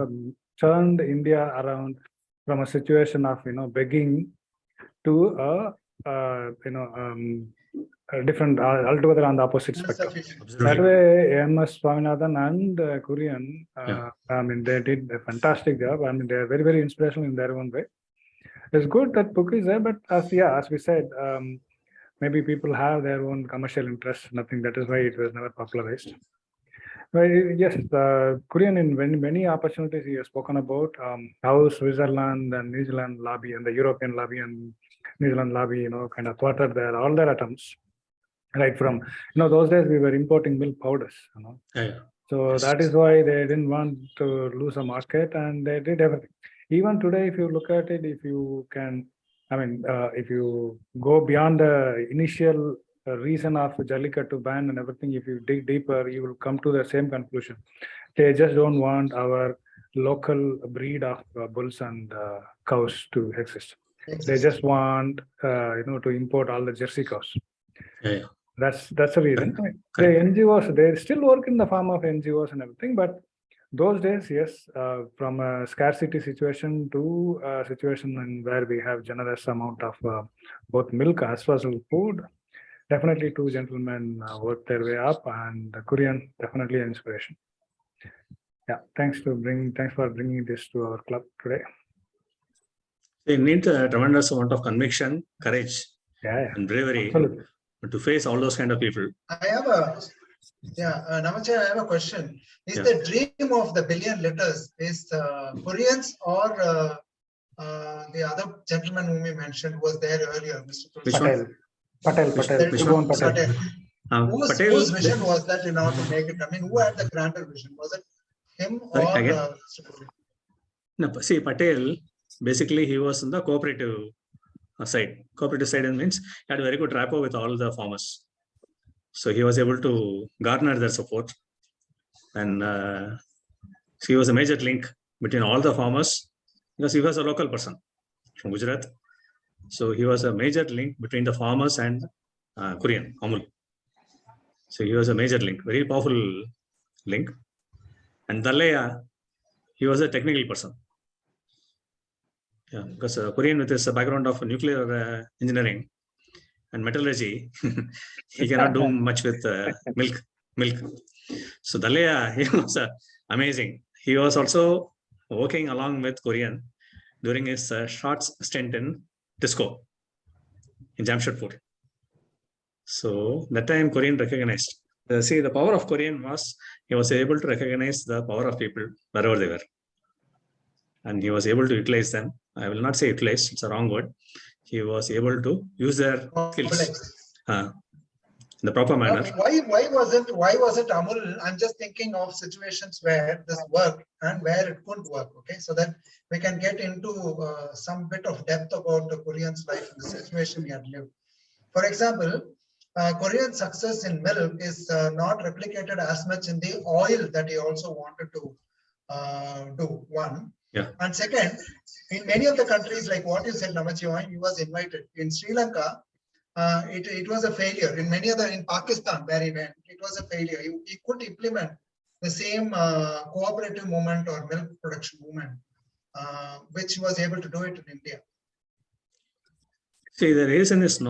turned India around from a situation of begging to a different, altogether on the opposite spectrum. That way, M.S. Swaminathan and Kurien, I mean, they did a fantastic job. I mean, they are very, very inspirational in their own way. It's good that book is there, but as we said, maybe people have their own commercial interests. Nothing. That is why it was never popularized. Well, yes, Kurien in many opportunities he has spoken about how Switzerland and New Zealand lobby and the European lobby and New Zealand lobby, kind of thwarted all their attempts. Right from, those days we were importing milk powders, So that is why they didn't want to lose a market, and they did everything. Even today, if you look at it, if you can, if you go beyond the initial reason of Jallikattu ban and everything, if you dig deeper, you will come to the same conclusion. They just don't want our local breed of bulls and cows to exist. They just want, to import all the Jersey cows. That's the reason. The NGOs, they still work in the form of NGOs and everything, but those days, yes, from a scarcity situation to a situation where we have generous amount of both milk as well as food, definitely two gentlemen worked their way up, and Kurien definitely an inspiration. Yeah, thanks for bringing this to our club today. They need a tremendous amount of conviction, courage, and bravery to face all those kind of people. I have Namachivayam, I have a question. Is the dream of the billion letters is Kurien's or the other gentleman whom we mentioned was there earlier, Mr. Patel. Whose vision was that in order to make it? I mean, who had the grander vision? Was it him or Mr. Kurien? No, see, Patel, basically he was in the cooperative side. Cooperative side means he had a very good rapport with all the farmers. So he was able to garner their support. And he was a major link between all the farmers because he was a local person from Gujarat. So he was a major link between the farmers and Kurien, Amul. So he was a major link, very powerful link. And Dallaya, he was a technical person. Yeah, because Kurien, with his background of nuclear engineering and metallurgy, he cannot do much with milk. So Dallaya, he was amazing. He was also working along with Kurien during his short stint in Tisco in Jamshedpur. So that time Kurien recognized. See, the power of Kurien was he was able to recognize the power of people wherever they were. And he was able to utilize them. I will not say utilize, it's a wrong word. He was able to use their skills in the proper manner. Why wasn't Amul? I'm just thinking of situations where this worked and where it couldn't work. Okay, so that we can get into some bit of depth about Kurien's life and the situation he had lived. For example, Kurien's success in milk is not replicated as much in the oil that he also wanted to do. One. Yeah. And second, in many of the countries, like what you said, Namachivayam, he was invited. In Sri Lanka, it was a failure. In Pakistan, where he went, it was a failure. He couldn't implement the same cooperative movement or milk production movement, which he was able to do it in India. See, the reason is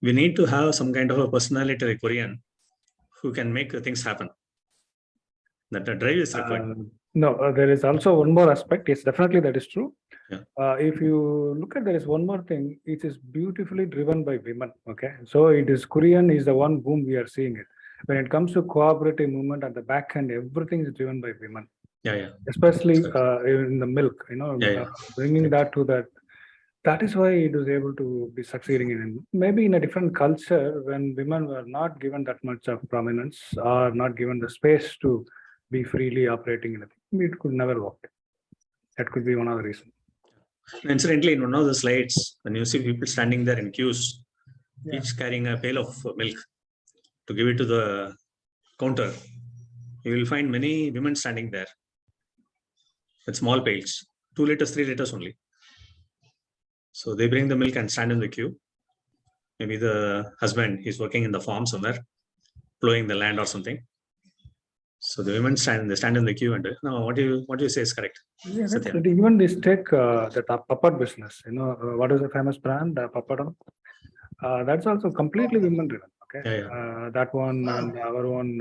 we need to have some kind of a personality like Kurien who can make things happen. That the drive is required. There is also one more aspect. Yes, definitely that is true. Yeah. If you look at, there is one more thing. It is beautifully driven by women. Okay, so it is Kurien is the one whom we are seeing it. When it comes to cooperative movement at the back end, everything is driven by women. Yeah. Especially in the milk, bringing that to that. That is why it was able to be succeeding in maybe in a different culture when women were not given that much of prominence or not given the space to be freely operating in it. It could never work. That could be one of the reasons. Incidentally, in one of the slides, when you see people standing there in queues, each carrying a pail of milk to give it to the counter, you will find many women standing there with small pails, 2 liters, 3 liters only. So they bring the milk and stand in the queue. Maybe the husband is working in the farm somewhere, plowing the land or something. So the women stand in the queue and no, what do you say is correct? Yeah, Satya. even this take the puppet business. What is the famous brand? Papadam. That's also completely women driven. Okay, Yeah. that one and our one.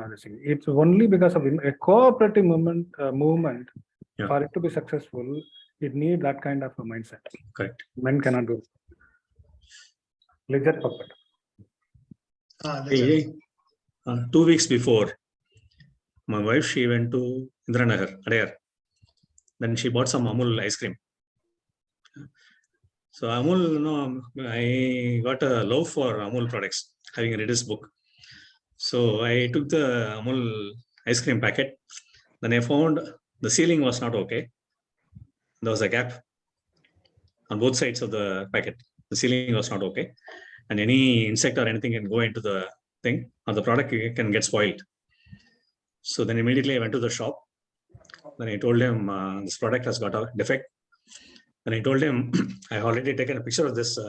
It's only because of a cooperative movement. Yeah. For it to be successful, it needs that kind of a mindset. Correct. Men cannot do it. Legit puppet. Legit. 2 weeks before, my wife, she went to Indranagar, Adayar. Then she bought some Amul ice cream. So Amul, I got a love for Amul products, having read his book. So I took the Amul ice cream packet. Then I found the sealing was not okay. There was a gap on both sides of the packet. The sealing was not okay. And any insect or anything can go into the thing, or the product can get spoiled. So then immediately I went to the shop. Then I told him this product has got a defect. And I told him I already taken a picture of this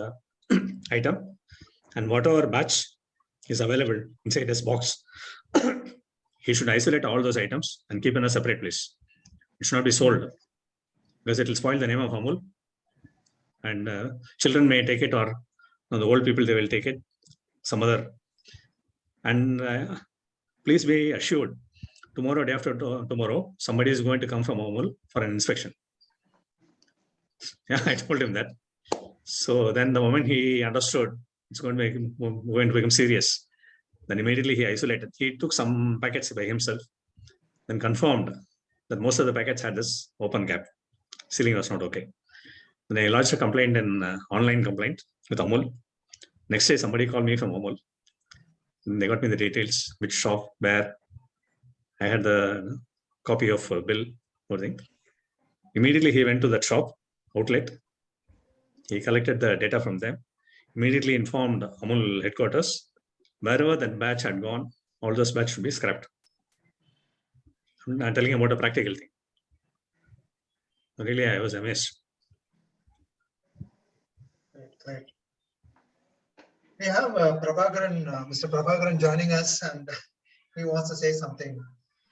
item, and whatever batch is available inside this box, he should isolate all those items and keep in a separate place. It should not be sold because it will spoil the name of Amul. And children may take it, or the old people, they will take it, some other. And please be assured, tomorrow, day after tomorrow, somebody is going to come from Amul for an inspection. Yeah, I told him that. So then the moment he understood it's going to become serious, then immediately he isolated. He took some packets by himself, then confirmed that most of the packets had this open gap. Sealing was not okay. Then I lodged a complaint in online complaint with Amul. Next day, somebody called me from Amul. And they got me the details, which shop, where. I had the copy of bill, everything. Immediately he went to that shop, outlet. He collected the data from them, immediately informed Amul headquarters. Wherever that batch had gone, all those batch should be scrapped. I'm telling about a practical thing. Really, I was amazed. Great. We have Mr. Prabhakaran joining us, and he wants to say something.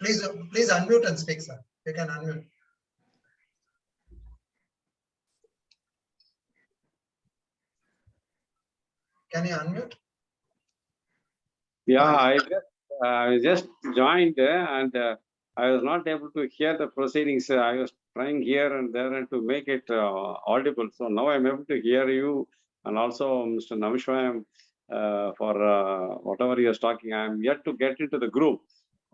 Please unmute and speak, sir. You can unmute. Can you unmute? Yeah, I just joined and I was not able to hear the proceedings. I was trying here and there and to make it audible. So now I'm able to hear you and also Mr. Namachivayam for whatever you're talking. I'm yet to get into the group.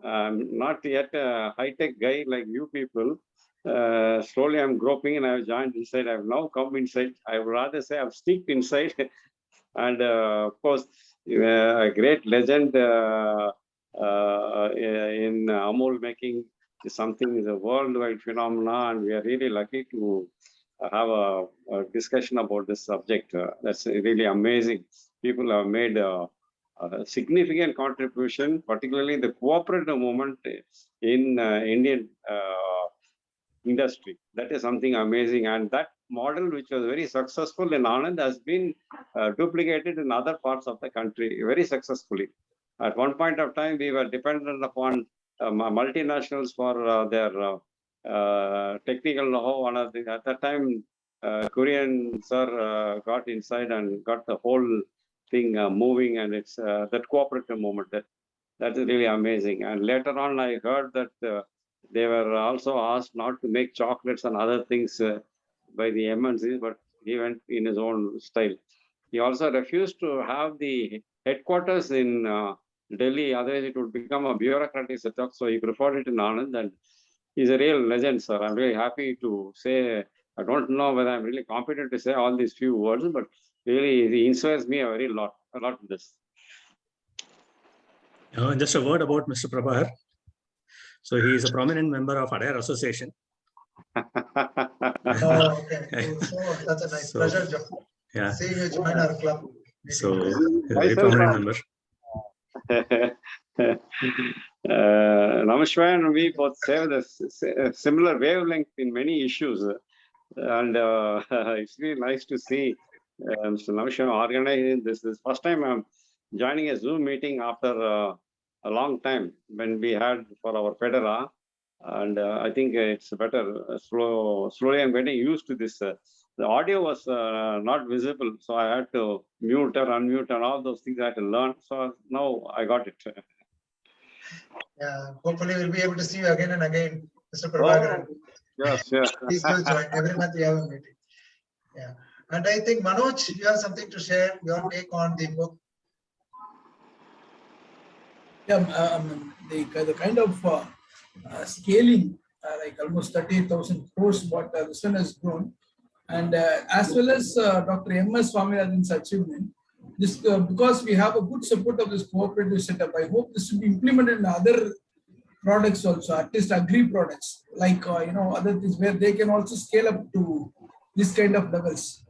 I'm not yet a high-tech guy like you people. Slowly I'm groping and I've joined inside. I've now come inside. I would rather say I've sneaked inside. And of course, a great legend in Amul making is something is a worldwide phenomenon, and we are really lucky to have a discussion about this subject. That's really amazing. People have made a significant contribution, particularly the cooperative movement in Indian industry. That is something amazing, and that model, which was very successful in Anand, has been duplicated in other parts of the country very successfully. At one point of time, we were dependent upon multinationals for their technical know-how. At that time, Kurien sir got inside and got the whole thing moving, and it's that cooperative movement that is really amazing. And later on, I heard that they were also asked not to make chocolates and other things by the MNCs, but he went in his own style. He also refused to have the headquarters in Delhi, otherwise it would become a bureaucratic setup. So he preferred it in Anand, and he's a real legend, sir. I'm really happy to say, I don't know whether I'm really competent to say all these few words, but really he inspires me a lot in this. Just a word about Mr. Prabhakar. So he is a prominent member of Adayar Association. Oh, okay. So that's a nice pleasure, Joe. Yeah. Seeing you join our club. So he's a very prominent member. Namachivayam and we both share the similar wavelength in many issues, and it's really nice to see Mr. Namachivayam organizing this. This first time I'm joining a Zoom meeting after a long time when we had for our Federa. And I think it's better. Slowly, I'm getting used to this. The audio was not visible, so I had to mute or unmute and all those things I had to learn. So now I got it. Yeah, hopefully we'll be able to see you again and again, Mr. Prabhakaran. Yes, yes. Please do join. Every month we have a meeting. Yeah. And I think, Manoj, you have something to share, your take on the book. Yeah, the kind of scaling, like almost 38,000 crores, what this one has grown. And as well as Dr. M.S. Swaminathan's achievement, this because we have a good support of this cooperative setup, I hope this will be implemented in other products also, at least agri products, like other things where they can also scale up to this kind of levels.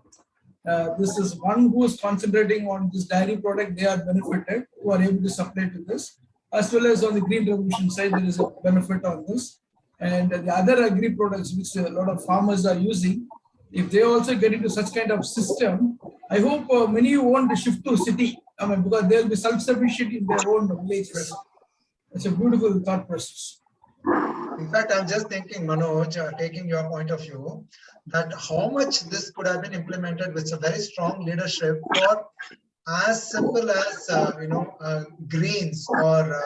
This is one who is concentrating on this dairy product, they are benefited, who are able to supply to this, as well as on the green revolution side, there is a benefit on this. And the other agri products, which a lot of farmers are using, if they also get into such kind of system, I hope many want to shift to city. I mean, because they'll be self-sufficient in their own villages. It's a beautiful thought process. In fact, I'm just thinking, Manoj, taking your point of view, that how much this could have been implemented with a very strong leadership for as simple as greens or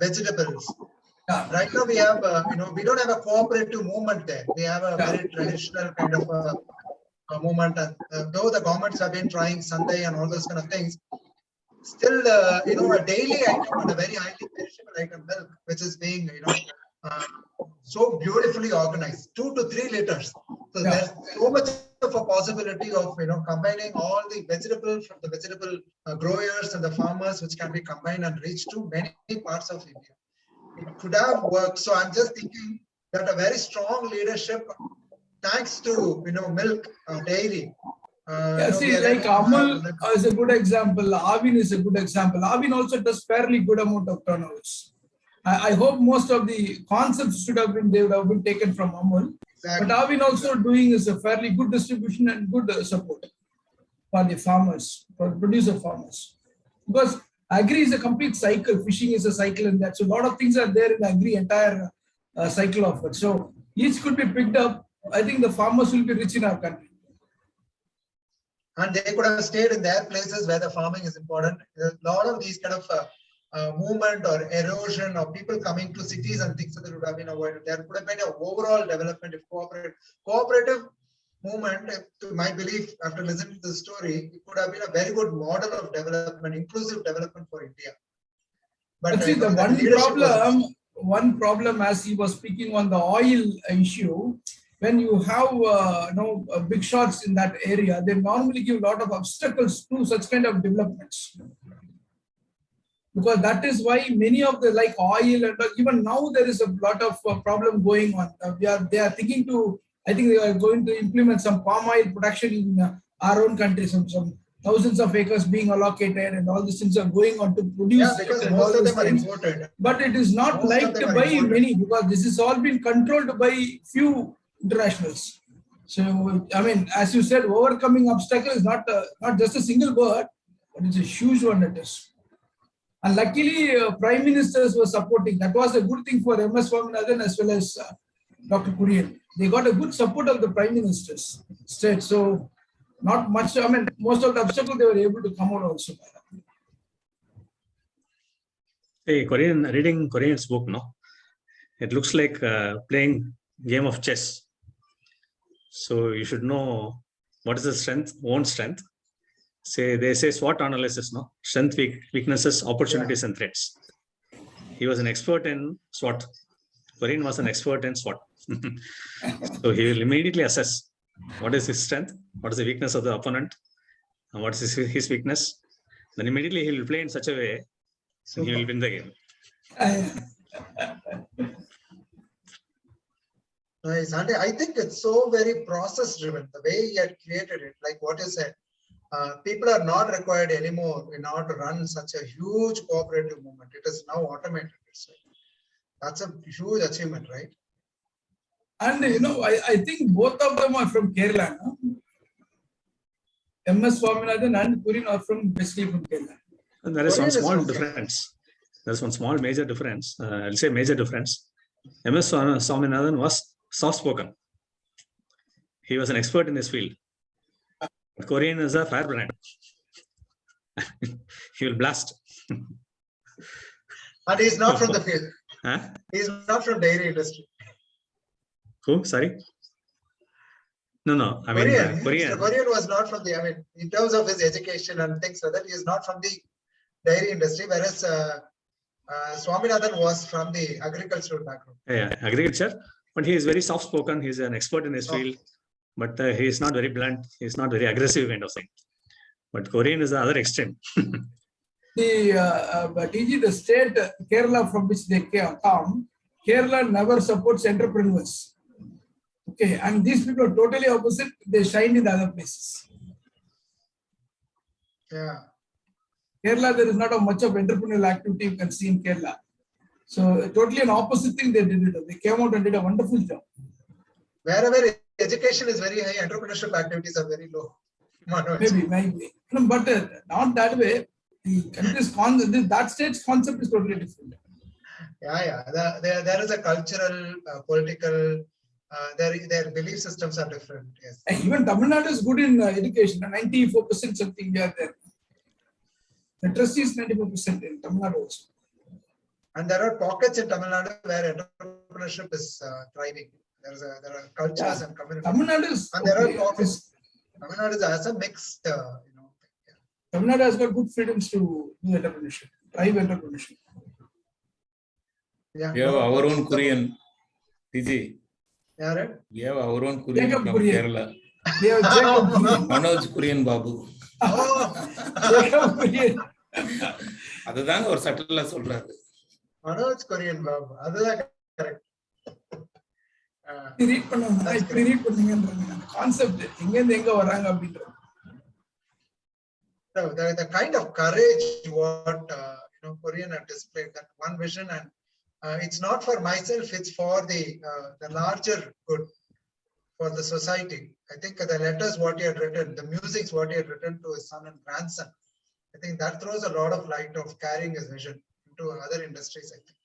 vegetables. Right now we have we don't have a cooperative movement there. We have a very traditional kind of a movement, and though the governments have been trying Sunday and all those kind of things, still a daily item and a very highly perishable item, milk, which is being so beautifully organized, 2 to 3 liters. So there's so much of a possibility of combining all the vegetables from the vegetable growers and the farmers, which can be combined and reach to many parts of India. It could have worked. So I'm just thinking that a very strong leadership, thanks to milk, dairy. Like Amul is a good example. Avin is a good example. Avin also does fairly good amount of turnovers. I hope most of the concepts they would have been taken from Amul. Exactly. But Avin also doing is a fairly good distribution and good support for the farmers, for producer farmers. Because agri is a complete cycle. Fishing is a cycle, and that. So a lot of things are there in the agri entire cycle of it. So each could be picked up. I think the farmers will be rich in our country. And they could have stayed in their places where the farming is important. A lot of these kind of movement or erosion of people coming to cities and things that would have been avoided. There could have been an overall development if cooperative movement, to my belief, after listening to the story, it could have been a very good model of development, inclusive development for India. But see, the one problem, as he was speaking on the oil issue, when you have big shots in that area, they normally give a lot of obstacles to such kind of developments. Because that is why many of the like oil and even now there is a lot of problem going on. They are thinking to, I think they are going to implement some palm oil production in our own country. Some thousands of acres being allocated and all these things are going on to produce. Yeah, because most of them are imported. But it is not liked by many because this is all been controlled by few internationals. So, I mean, as you said, overcoming obstacle is not just a single word, but it's a huge one it is. And luckily, prime ministers were supporting. That was a good thing for M.S. Swaminathan as well as Dr. Kurien. They got a good support of the prime ministers state. So, not much. I mean, most of the obstacles they were able to come out also. Hey, reading Kurien's book, no? It looks like playing game of chess. So you should know what is the strength, own strength. They say SWOT analysis, no? Strength, weaknesses, opportunities, and threats. He was an expert in SWOT. Kurien was an expert in SWOT. So he will immediately assess what is his strength, what is the weakness of the opponent, and what is his weakness. Then immediately he will play in such a way and he will win the game. Nice. And I think it's so very process driven, the way he had created it, like what you said. People are not required anymore in order to run such a huge cooperative movement. It is now automated. That's a huge achievement, right? And I think both of them are from Kerala. No? M.S. Swaminathan and Kurien are basically from Kerala. And there is one small difference. there's one small major difference. I'll say major difference. MS Swaminathan was soft-spoken. He was an expert in his field. But Kurien is a firebrand. He will blast. And he's not from the field. Huh? He's not from dairy industry. Who? Sorry? No. I mean, Kurien. Kurien. Mr. Kurien was not from the, I mean, in terms of his education and things like that, he is not from the dairy industry, whereas Swaminathan was from the agricultural background. Yeah, agriculture. But he is very soft-spoken. He's an expert in his field. But he is not very blunt. He's not very aggressive kind of thing. But Kurien is the other extreme. The state Kerala from which they come, Kerala never supports entrepreneurs. Okay, and these people are totally opposite. They shine in the other places. Yeah. Kerala, there is not much of entrepreneurial activity you can see in Kerala. So totally an opposite thing they did. They came out and did a wonderful job. Wherever education is very high, entrepreneurship activities are very low. Maybe. But not that way. The country's concept, that state's concept is totally different. Yeah. There is a cultural, political, their belief systems are different. Yes. And even Tamil Nadu is good in education. 94% something they are there. The trustee is 94% in Tamil Nadu also. And there are pockets in Tamil Nadu where entrepreneurship is thriving. There are cultures and communities. Tamil Nadu is, and there are pockets. Tamil Nadu has a mixed, Tamil Nadu has got good freedoms to do entrepreneurship, drive entrepreneurship. Yeah. We have our own Kurien, TG. Yeah, right? We have our own Kurien Jacob from Kurien. Kerala. We have Jacob Kurien. Manoj Kurien Babu. Jacob Kurien. அதுதாங்க ஒரு சட்டலா சொல்றாரு. Manoj Kurien Babu. அதுதான் correct. Read பண்ணுங்க. இப்படி read பண்ணுங்கன்றாங்க. அந்த concept எங்க இருந்து எங்க வராங்க அப்படின்றது. The kind of courage what Kurien had displayed, that one vision, and it's not for myself, it's for the larger good, for the society. I think the letters what he had written, the music what he had written to his son and grandson, I think that throws a lot of light of carrying his vision into other industries, I think.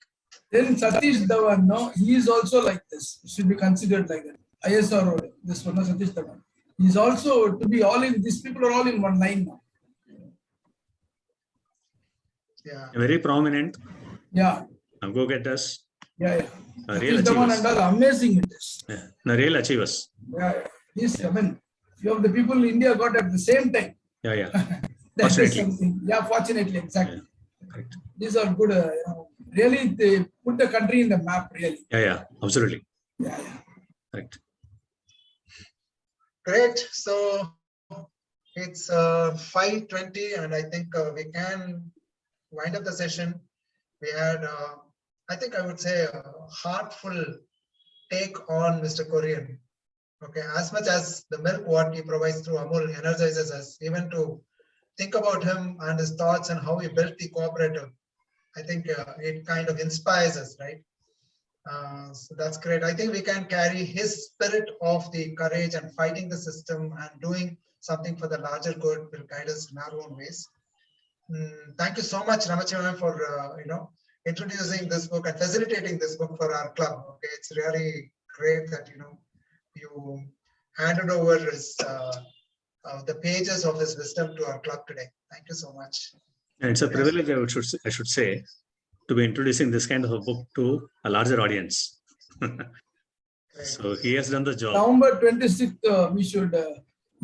Then Satish Dhawan, no, he is also like this. He should be considered like that. ISR, this one, Satish Dhawan. He's also to be all in. These people are all in one line now. Yeah. Very prominent. Yeah. Go-getters. Yeah. Real Satish Dhawan achievers. and all amazing it is. Yeah. The real achievers. Yeah. These, I mean, few of the people India got at the same time. Yeah. That is Fortunately. something. Yeah, fortunately, exactly. Yeah. Correct. These are good. Really, they put the country in the map. Really. Yeah. Absolutely. Yeah. Correct. Great. So it's 5:20, and I think we can wind up the session. We had, I think I would say, a heartful take on Mr. Kurien. Okay, as much as the milk what he provides through Amul energizes us, even to think about him and his thoughts and how he built the cooperative, I think it kind of inspires us, right? So that's great. I think we can carry his spirit of the courage and fighting the system and doing something for the larger good will guide us in our own ways. Thank you so much, Namachivayam, for introducing this book and facilitating this book for our club. Okay, it's really great that you handed over his the pages of his wisdom to our club today. Thank you so much. And it's a privilege, I should say, to be introducing this kind of a book to a larger audience. So he has done the job. November 26th, we should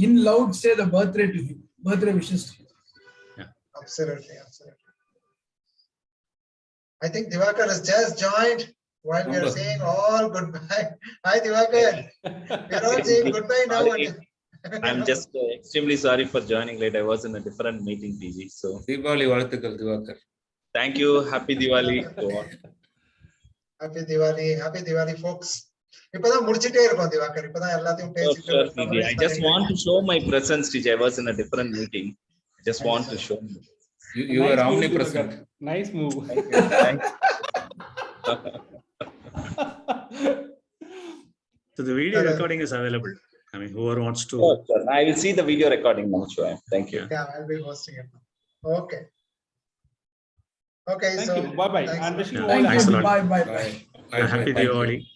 in loud say the birthday to him. Birthday wishes to him. Yeah. Absolutely. I think Diwakar has just joined while we are saying all goodbye. Hi, Diwakar. We're all saying goodbye now. I'm just extremely sorry for joining late. I was in a different meeting, PG. So Deepavali வாழ்த்துக்கள் Diwakar. Thank you. Happy Diwali to all. Happy Diwali, folks. இப்பதான் முடிச்சிட்டே இருக்கோம் திவாகர். இப்பதான் எல்லாத்தையும் பேசிட்டு. I just want to show my presence, TJ. I was in a different meeting. I just want to show. You are omnipresent. Nice move. Thank you. So the video recording is available. I mean, whoever wants to. Sure. I will see the video recording now. Thank you. Yeah, I'll be hosting it. Okay. Okay, Thank so you. Bye bye. thanks. And wishing you Yeah, all Thank thanks a you. lot. Bye, bye, bye. Bye. Happy Thank you. Diwali.